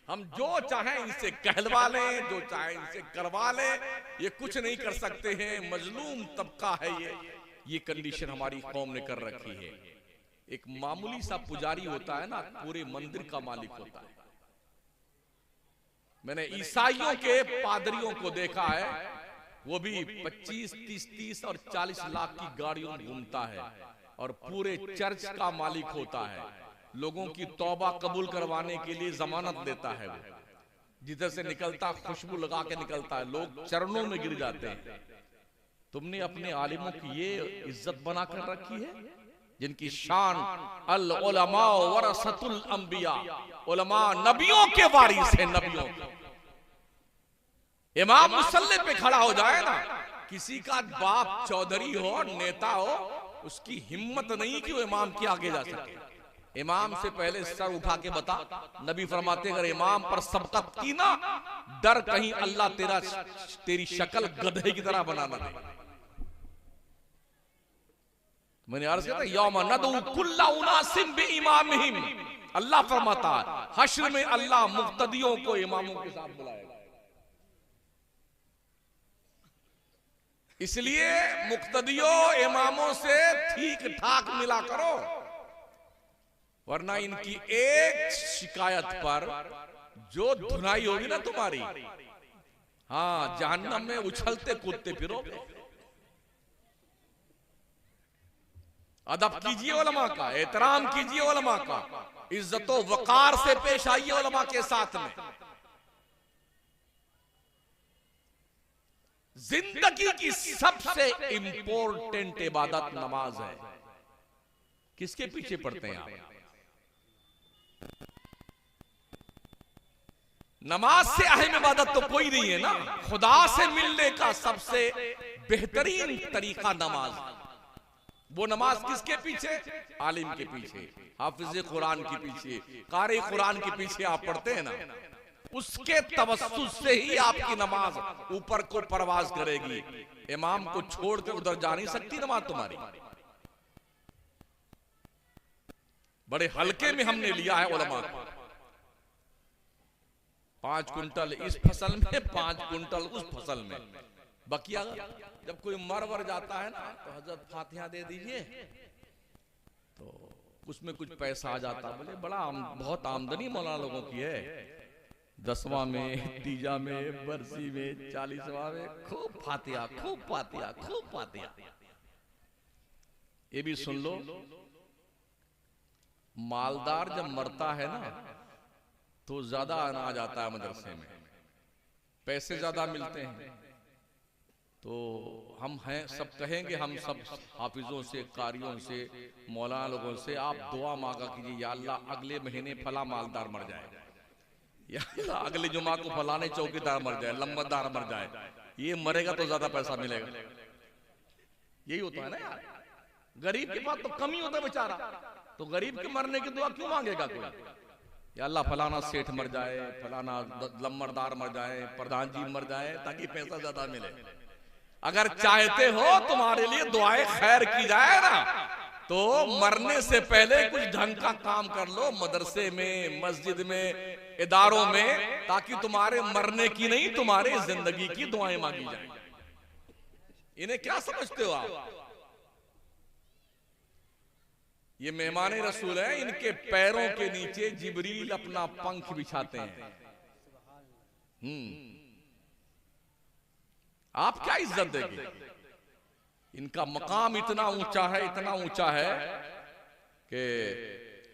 हम जो चाहें इनसे कहलवा लें, जो चाहें इनसे करवा लें, ये कुछ नहीं कर सकते हैं, मजलूम तबका है ये कंडीशन हमारी कौम ने कर रखी है। एक मामूली सा पुजारी होता है ना, पूरे मंदिर का मालिक होता है। मैंने ईसाइयों के पादरियों को देखा है, वो भी 25, 30, 30 और 40 लाख की गाड़ियों में घूमता है और पूरे चर्च का मालिक होता है। लोगों की तौबा कबूल करवाने के लिए जमानत देता है। वो जिधर से निकलता खुशबू लगा के निकलता है, लोग चरणों में गिर जाते हैं। तुमने अपने आलिमों की ये इज्जत बनाकर रखी है जिनकी शान अल उलमा वरसतुल अंबिया, उलमा नबियों के वारिस है, नबियों के। इमाम मुसल्ले पे खड़ा हो जाए ना, किसी का बाप चौधरी हो, नेता हो, उसकी हिम्मत नहीं कि वो इमाम के आगे जा सके। इमाम से पहले सर उठा के बता। नबी फरमाते अगर इमाम पर सबकत की ना, डर कहीं अल्लाह तेरी शक्ल गधे की तरह बनाना नहीं। मैंने अर्ज किया था, यौम नदउ कुल्ला उनासिम बिइमामिहिम। अल्लाह फरमाता है हश्र में अल्लाह मुक्तदियों को इमामों के साथ बुलाएगा। इसलिए मुक्तदियों इमामों से ठीक ठाक मिला करो, वरना इनकी एक शिकायत पर जो धुनाई होगी ना तुम्हारी, हाँ जहन्नम में उछलते कूदते फिरोगे। अदब कीजिए उलमा का, एहतराम कीजिए उलमा का, इज्जतो वकार से पेश आइए उलमा के साथ में। जिंदगी की सबसे इंपॉर्टेंट इबादत नमाज है। किसके पीछे पढ़ते हैं आप? नमाज से अहम इबादत तो कोई नहीं है ना। खुदा से मिलने का सबसे बेहतरीन तरीका नमाज। वो नमाज किसके पीछे? आलिम के पीछे, हाफिज कुरान के पीछे, कारी कुरान के पीछे आप पढ़ते हैं ना, उसके तवस्सुस से ही आपकी नमाज ऊपर को परवाज करेगी। इमाम को छोड़ के उधर जा नहीं सकती नमाज तुम्हारी। बड़े हल्के में हमने लिया है उलमा को। 5 कुंटल इस फसल में, 5 कुंटल उस फसल में। बकिया जब कोई मर जाता है ना, तो हजरत फातिहा दे दीजिए, तो उसमें कुछ पैसा आ जाता। बोले बहुत आमदनी मौलाना लोगों की है। 10वां में, तीजा में, बरसी में, 40वां में खूब फातिहा, खूब फातिहा, खूब फातिहा। ये भी सुन लो, मालदार जब मरता है ना, तो ज्यादा अनाज आता है मदरसे में, पैसे ज्यादा मिलते हैं। तो हम हैं सब कहेंगे, हम सब हाफिजों से, कारियों से, मौलाना लोगों से, आप दुआ मांगा कीजिए, या अल्लाह अगले महीने फला मालदार मर जाए, या अल्लाह अगले जुमा को फलाने चौकीदार मर जाए, लंबरदार मर जाए, ये मरेगा तो ज्यादा पैसा मिलेगा। यही होता है ना यार। गरीब के पास तो कम ही होता है बेचारा, तो गरीब के मरने की दुआ क्यों मांगेगा कोई? या अल्लाह फलाना सेठ मर जाए, फलाना लंबरदार मर जाए, प्रधान जी मर जाए, ताकि पैसा ज्यादा मिले। अगर चाहते हो तुम्हारे लिए दुआएं खैर की जाए ना, तो मरने से पहले कुछ ढंग का काम कर लो, मदरसे में, मस्जिद में, इदारों में, ताकि तुम्हारे मरने की नहीं, तुम्हारे जिंदगी की दुआएं मांगी जाए। इन्हें क्या समझते हो आप? ये मेहमान रसूल है, इनके पैरों के नीचे जिब्रील अपना पंख बिछाते हैं। आप क्या इज्जत देंगे? इनका मकाम इतना ऊंचा है, इतना ऊंचा है कि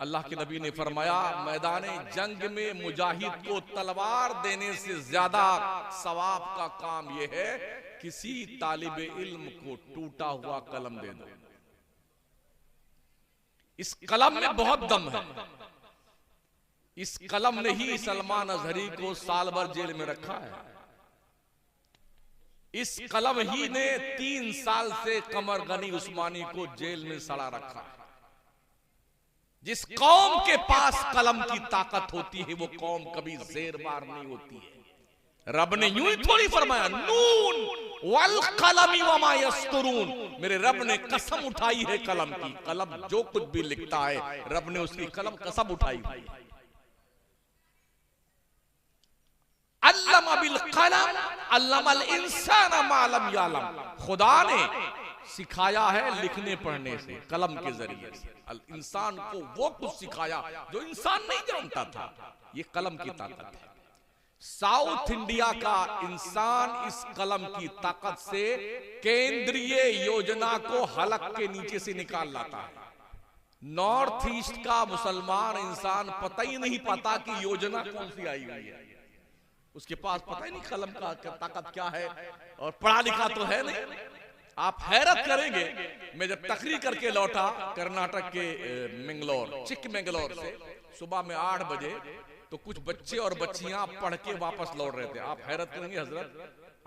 अल्लाह के नबी ने फरमाया, मैदान जंग में मुजाहिद को तलवार देने से ज्यादा सवाब का काम यह है किसी तालिबे इल्म को टूटा हुआ कलम दे दो। इस कलम में बहुत दम है। इस कलम ने ही सलमान अजहरी को साल भर जेल में रखा है। इस कलम ही ने 3 साल से कमर गनी उस्मानी को जेल में सड़ा रखा है। जिस कौम के पास कलम की ताकत होती है वो कौम कभी जेर बार नहीं होती है। रब ने यूं ही थोड़ी फरमाया, नून वल कलमी वमा यस्तुरून, मेरे रब ने कसम उठाई है कलम की। कलम जो कुछ भी लिखता है रब ने उसकी कलम कसम उठाई है। अल्लमा बिल कलम अल्लमल इंसान मा लम यालम, खुदा ने सिखाया है लिखने पढ़ने से, कलम के जरिए से। इंसान को वो कुछ सिखाया जो इंसान नहीं जानता था। ये कलम की ताकत है। साउथ इंडिया का इंसान इस कलम की ताकत से केंद्रीय योजना को हलक के नीचे से निकाल लाता है। नॉर्थ ईस्ट का मुसलमान इंसान पता ही नहीं पाता कि योजना कौन सी आई हुई है। उसके पास पता ही नहीं कलम का ताकत क्या है, और पढ़ा लिखा तो है नहीं। आप हैरत करेंगे, मैं जब तकरीर करके लौटा कर्नाटक के मंगलोर, चिकमंगलोर से सुबह में 8 बजे, तो कुछ बच्चे और बच्चियां पढ़ के वापस लौट रहे थे। आप हैरत करेंगे हजरत,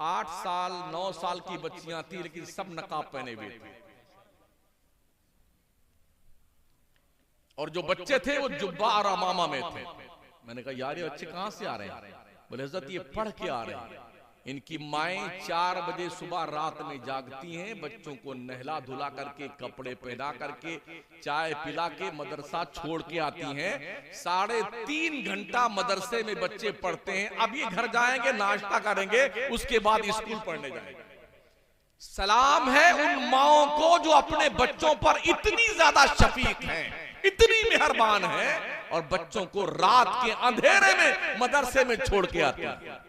8 साल 9 साल की बच्चियां थी, लेकिन सब नकाब पहने हुए थे। और जो बच्चे थे वो जुब्बा और अमामा में थे। मैंने कहा यार ये बच्चे कहां से आ रहे हैं? बोले हजरत ये पढ़ के आ रहे हैं। इनकी माएं 4 बजे सुबह रात में जागती हैं, बच्चों को नहला धुला करके, कपड़े पहना करके, चाय पिला के मदरसा छोड़ के आती हैं। 3.5 घंटा मदरसे में बच्चे पढ़ते हैं। अब ये घर जाएंगे, नाश्ता करेंगे, उसके बाद स्कूल पढ़ने जाएंगे। सलाम है उन माओं को जो अपने बच्चों पर इतनी ज्यादा शफीक हैं, इतनी मेहरबान हैं, और बच्चों को रात के अंधेरे में मदरसे में छोड़ के आती हैं।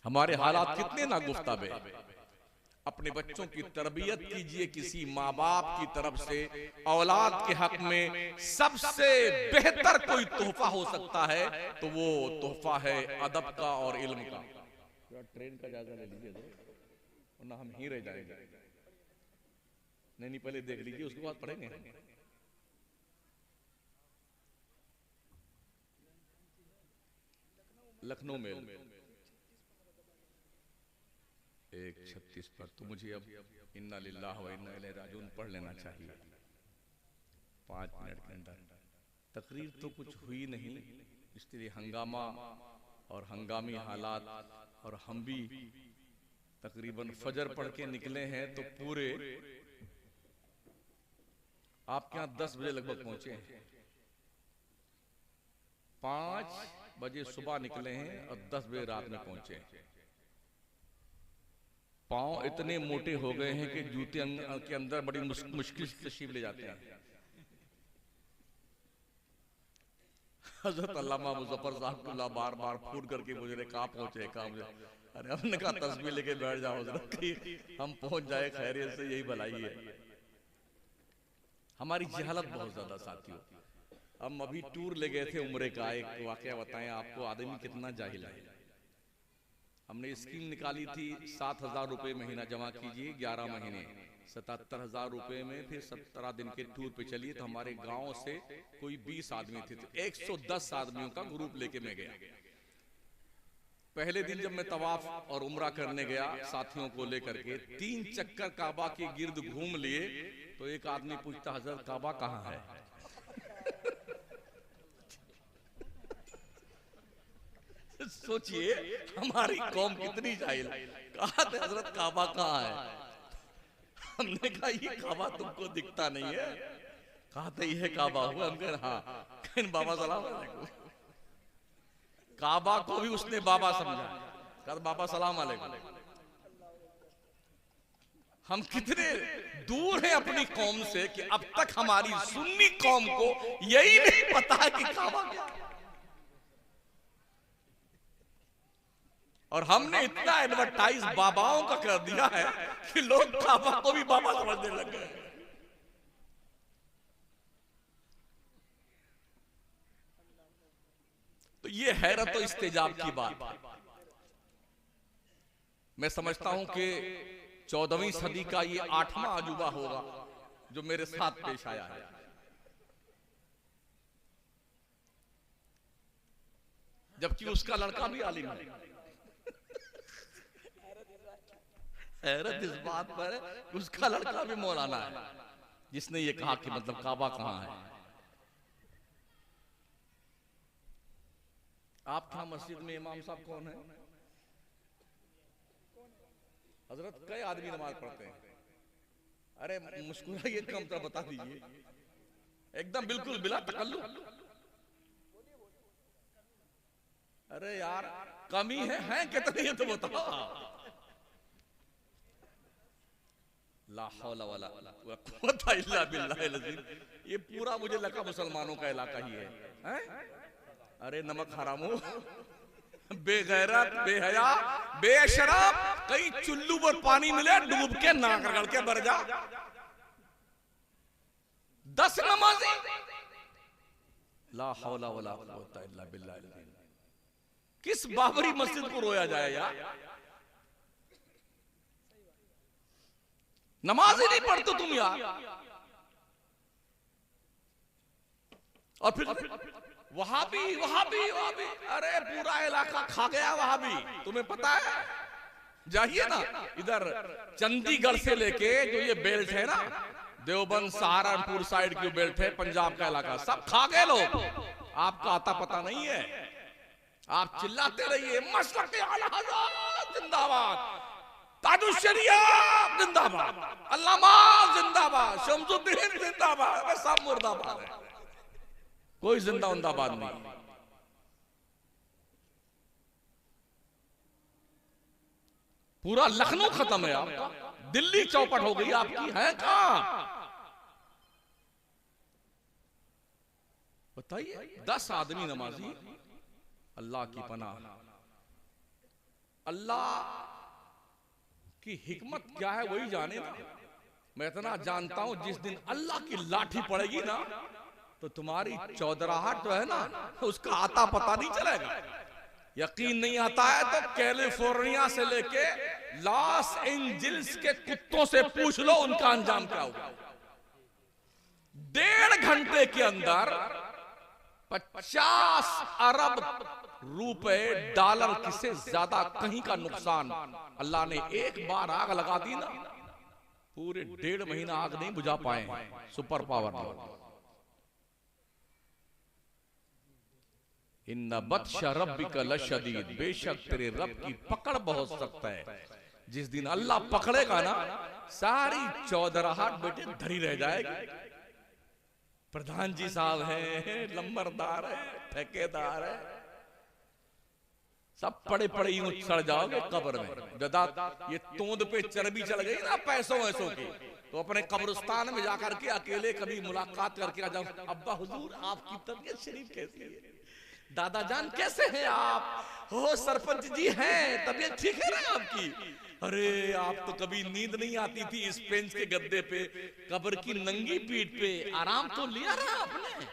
हमारे हालात कितने नागुफ्ताब है। अपने बच्चों की तरबियत कीजिए। किसी माँ बाप की तरफ से औलाद के हक में सबसे बेहतर कोई तोहफा हो सकता है तो वो तोहफा है अदब का और इल्म का। ट्रेन का जायजा ले लीजिए वरना हम ही रह जाएंगे। नहीं पहले देख लीजिए, उसके बाद पढ़ेंगे। लखनऊ में 1:36 पर, तो मुझे अब इन्ना लिल्लाह व इन्ना इलैहि राजिऊन पढ़ लेना चाहिए 5 मिनट के अंदर। तकरीर तो कुछ हुई नहीं, इसलिए हंगामा और हंगामी हालात, और हम भी तकरीबन फजर पढ़ के निकले हैं, तो पूरे आपके यहाँ 10 बजे लगभग पहुंचे हैं। 5 बजे सुबह निकले हैं और 10 बजे रात में पहुंचे हैं। पांव इतने मोटे हो गए हैं कि जूते के अंदर बड़ी मुश्किल से तशरीफ ले जाते हैं। हजरत अल्लामा मुज़फ़्फ़र साहब बार बार फोन करके मुझे कहाँ पहुंचे, कहाँ मुझे, अरे हमने कहा तस्बीह लेके बैठ जाओ हजरत, हम पहुंच जाए खैरियत से, यही भलाई है। हमारी जहालत बहुत ज्यादा साथियों। हम अभी टूर ले गए थे उम्रे का, एक वाकया बताएं आपको, आदमी कितना जाहिल है। हमने स्कीम निकाली थी 7,000 रुपए महीना जमा कीजिए 11 महीने, 77,000 रुपए में, फिर 17 दिन के टूर पे चलिए। तो हमारे गांव से कोई 20 आदमी थे, तो 110 आदमियों का ग्रुप लेके मैं गया। पहले दिन जब मैं तवाफ और उम्रा करने गया साथियों को लेकर के, 3 चक्कर काबा के गिर्द घूम लिए, तो एक आदमी पूछता हजरत काबा कहाँ है? सोचिए हमारी कौम कितनी जाहिल। कहा था हजरत काबा कहाँ है? हमने कहा ये काबा तुमको दिखता नहीं है। कहा था ये काबा हुआ। हम कह हाँ, कहीं बाबा सलाम अलैकुम। काबा को भी उसने बाबा समझा, कहा बाबा सलाम अलैकुम। हम कितने दूर हैं अपनी कौम से कि अब तक हमारी सुन्नी कौम को यही नहीं पता है कि काबा क्या है। और हमने इतना एडवर्टाइज बाबाओं का कर दिया है कि लोग काबा को भी बाबा समझने लग गए। तो ये हैरत और इस्तेजाब की बात। मैं समझता हूं कि 14वीं सदी का ये 8वां अजूबा होगा जो मेरे साथ पेश आया है। जबकि उसका लड़का भी आलिम है। हैरत इस बात पर है, उसका लड़का भी मौलाना है, जिसने ये कहा कि मतलब काबा कहां है। आपका मस्जिद में इमाम साहब कौन है? हजरत कई आदमी नमाज पढ़ते हैं। अरे मुस्कुराइए कम तो बता दीजिए, एकदम बिल्कुल बिला तकल्लुफ। अरे यार कमी है कितनी है तो बताओ। ला हौला वला कुव्वता इल्ला बिल्लाहिल अज़ीम। ये पूरा मुझे लगा मुसलमानों का इलाका ही है? अरे नमक हरामो, बेगैरत, बेहया, बेशरम, कहीं चुल्लू पर पानी मिले डूब के नाक रगड़ के मर जा। 10 नमाजी, ला हौला वला कुव्वता इल्ला बिल्लाहिल अज़ीम। किस बाबरी मस्जिद को रोया जाए यार? नमाज ही नहीं पढ़ते तुम यार। और फिर वहाबी वहाबी वहाबी, अरे पूरा इलाका खा गया वहाबी, तुम्हें पता है? जाइए ना इधर चंडीगढ़ से लेके जो ये बेल्ट है ना, देवबंद सहारनपुर साइड की बेल्ट है, पंजाब का इलाका, सब खा गए लोग। आपका आता पता नहीं है। आप चिल्लाते रहिए मसलक आला हज़रत जिंदाबाद, ताजुश्शरिया जिंदाबाद, अल्लामा जिंदाबाद, शम्सुद्दीन जिंदाबाद, सब मुर्दाबाद है, कोई जिंदा उंदाबाद नहीं। पूरा लखनऊ खत्म है आपका, दिल्ली चौपट हो गई आपकी, है कहां? बताइए 10 आदमी नमाजी, अल्लाह की पनाह। अल्लाह की हिकमत क्या है वही जाने ना। मैं इतना जानता हूं जिस दिन अल्लाह की लाठी पड़ेगी ना, तो तुम्हारी चौधराहट जो है ना, उसका आता पता नहीं चलेगा। यकीन नहीं आता है तो कैलिफोर्निया से लेके लॉस एंजिल्स के कुत्तों से पूछ लो उनका अंजाम क्या होगा। 1.5 घंटे के अंदर 50 अरब रुपए डॉलर किसे ज्यादा कहीं का नुकसान। अल्लाह ने एक बार आग लगा दी ना, पूरे 1.5 महीना आग नहीं बुझा पाए। Super power. इन्ना बत्शा रब्बिका लशदीद, बेशक तेरे रब की पकड़ बहुत सख्त है। जिस दिन अल्लाह पकड़ेगा ना, सारी चौधराहट बेटे धरी रह जाएगी। प्रधान जी साहब हैं, लंबरदार है, ठेकेदार है, सब पड़े पड़े यूं सड़ जाओगे कब्र में। जदा ये तोंद पे चर्बी चढ़ गई ना पैसों वैसों की, तो अपने कब्रिस्तान में जाकर के अकेले कभी मुलाकात करके आ जाओ। अब्बा हुजूर आपकी तबीयत शरीफ कैसी है? दादा जान कैसे हैं आप? हो सरपंच जी हैं, तबीयत ठीक है ना आपकी? अरे आप तो कभी नींद नहीं आती थी इस बेंच के गद्दे पे, कब्र की नंगी पीठ पे आराम तो लिया ना आपने?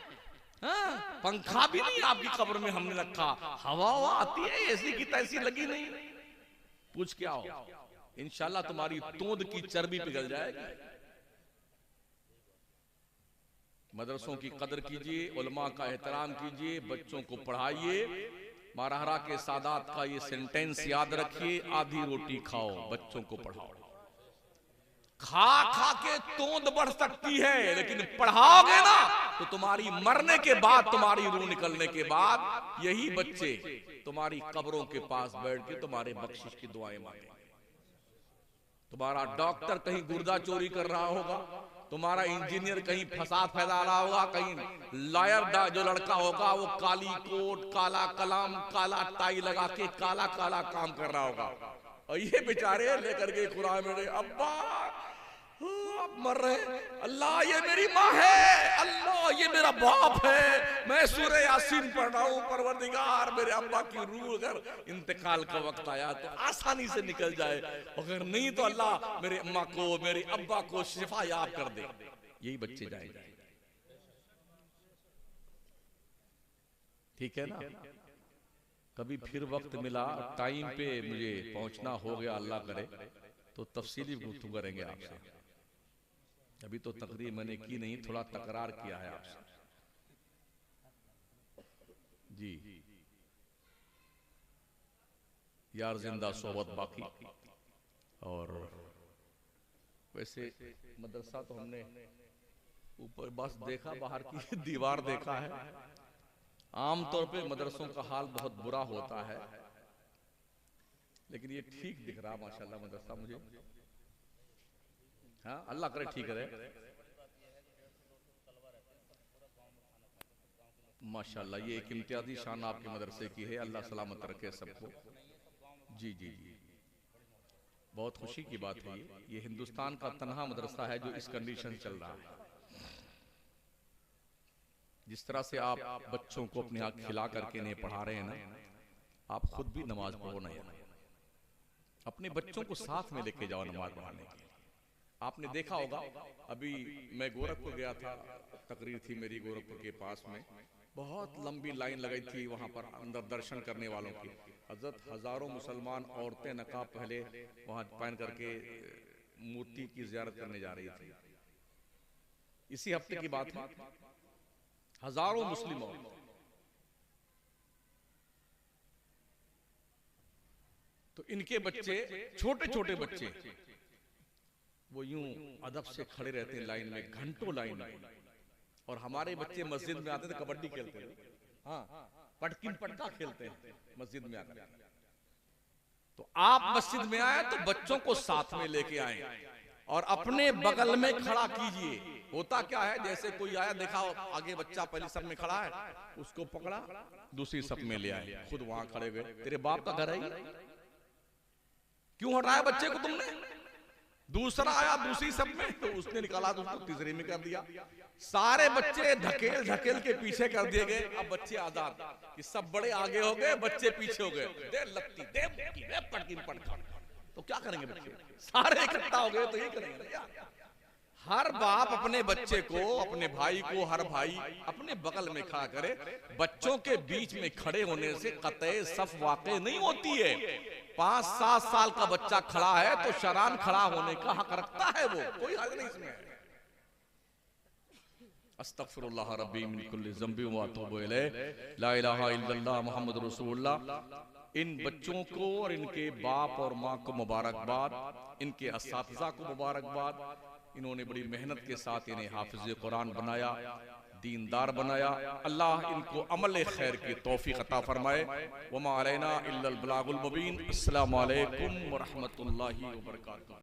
हाँ, पंखा भी नहीं आपकी कब्र में हमने रखा, हवा आती है ऐसी की तैसी लगी नहीं। पूछ के आओ, इंशाल्लाह तुम्हारी तोंद की चर्बी पिघल जाएगी। मदरसों की कदर कीजिए, उलमा का एहतराम कीजिए, बच्चों को पढ़ाइए। मारहरा के सादात का ये सेंटेंस याद रखिए, आधी रोटी खाओ, बच्चों को पढ़ाओ। खा खा के तोंद बढ़ सकती है, लेकिन पढ़ाओगे ना तो तुम्हारी मरने के बाद, तुम्हारी रूह निकलने के बाद यही बच्चे तुम्हारी कब्रों के पास बैठ के तुम्हारे बख्शिश की दुआएं मांगेंगे। तुम्हारा डॉक्टर कहीं गुर्दा चोरी कर रहा होगा, तुम्हारा इंजीनियर कहीं फसाद फैला रहा होगा, कहीं लॉयर जो लड़का होगा वो काली कोट, काला कलाम, काला टाई लगा के काला काला काम कर रहा होगा, और ये बेचारे लेकर के कुरान में अब्बा आप मर रहे, अल्लाह ये मेरी माँ है, अल्लाह ये मेरा बाप है, मैं सूरह यासीन पढ़ रहा हूँ, परवरदिगार मेरे अब्बा की रूह अगर इंतकाल का वक्त आया तो आसानी से निकल जाए, अगर नहीं तो अल्लाह मेरे अम्मा को, मेरे अब्बा को शिफा याब कर दे। यही बच्चे जाएंगे, ठीक है ना? कभी फिर वक्त मिला, टाइम पे मुझे पहुंचना हो गया, अल्लाह करे तो तफसीली गुफ्तगू करेंगे आपसे। अभी तो तकरीर मैंने की नहीं, थोड़ा तकरार किया है आपसे जी। यार जिंदा सोबत बाकी। और वैसे मदरसा तो हमने ऊपर बस देखा, बाहर की दीवार देखा है। आमतौर पे मदरसों का हाल बहुत बुरा होता है, लेकिन ये ठीक दिख रहा माशाल्लाह मदरसा मुझे। हाँ, अल्लाह करे ठीक रहे माशाल्लाह। ये एक इम्तियाजी शान आपके मदरसे की है, अल्लाह सलामत रखे सबको। जी जी जी, बहुत खुशी की बात है। ये हिंदुस्तान का तन्हा मदरसा है जो इस कंडीशन चल रहा है। जिस तरह से आप बच्चों को अपने हाथ खिला करके इन्हें पढ़ा रहे हैं ना, आप खुद भी नमाज पढ़ो ना यार। अपने बच्चों को साथ में लेके जाओ नमाज पढ़ाने के लिए। आपने देखा होगा, अभी मैं गोरखपुर गया था, तकरीर थी मेरी गोरखपुर के पास में, बहुत लंबी लाइन लगाई थी वहां पर अंदर दर्शन करने वालों की। हजरत हजारों मुसलमान औरतें नकाब पहले वहां पहन करके मूर्ति की जियारत करने जा रही थी। इसी हफ्ते की बात है, हजारों मुस्लिम औरतें। तो इनके बच्चे, छोटे छोटे बच्चे, वो यूं अदब से खड़े रहते हैं लाइन में, घंटों लाइन में। और हमारे बच्चे मस्जिद में आते थे, कबड्डी खेलते हैं, हाँ, पटकिन पटका खेलते हैं मस्जिद में आकर। तो आप मस्जिद में आए तो बच्चों को साथ में लेके आए और अपने बगल में खड़ा कीजिए। होता क्या है, जैसे कोई आया, देखा आगे बच्चा पहली सब में खड़ा है, उसको पकड़ा, दूसरी सब में ले आए, खुद वहां खड़े हुए। तेरे बाप का घर है, क्यों हटाया बच्चे को तुमने? दूसरा आया दूसरी सब में, तो उसने निकाला तो उसको तीसरे में कर दिया। सारे बच्चे धकेल धकेल के पीछे कर दिए गए। अब बच्चे आजाद कि सब बड़े आगे हो गए, बच्चे पीछे हो गए। दे लत्ती, दे मुक्की, दे पटकिन पटका। तो क्या करेंगे बच्चे? सारे इकट्ठा हो गए तो ये करेंगे यार। हर बाप अपने बच्चे को, अपने भाई को, हर भाई अपने बगल में खड़ा करे। बच्चों के बीच में खड़े होने से कतई सफ वाक़ई नहीं होती है। 5-7 साल का बच्चा खड़ा है तो शरान खड़ा होने का हक रखता है, वो कोई हक नहीं इसमें। अस्तगफिरुल्लाह रब्बी मिन कुल्ली ज़ंबि व अतूबु इलैह, ला इलाहा इल्लल्लाह मुहम्मद रसूलुल्लाह। इन बच्चों को और इनके बाप और माँ को मुबारकबाद, इनके असातिज़ा को मुबारकबाद। इन्होंने बड़ी मेहनत के साथ इन्हें हाफिज़ कुरान बनाया, दीनदार बनाया। अल्लाह इनको अमल खैर की तौफीक अता फरमाए। वमा अलैना इल्लल बलागुल मुबीन। अस्सलामु अलैकुम व रहमतुल्लाहि व बरकातुहू।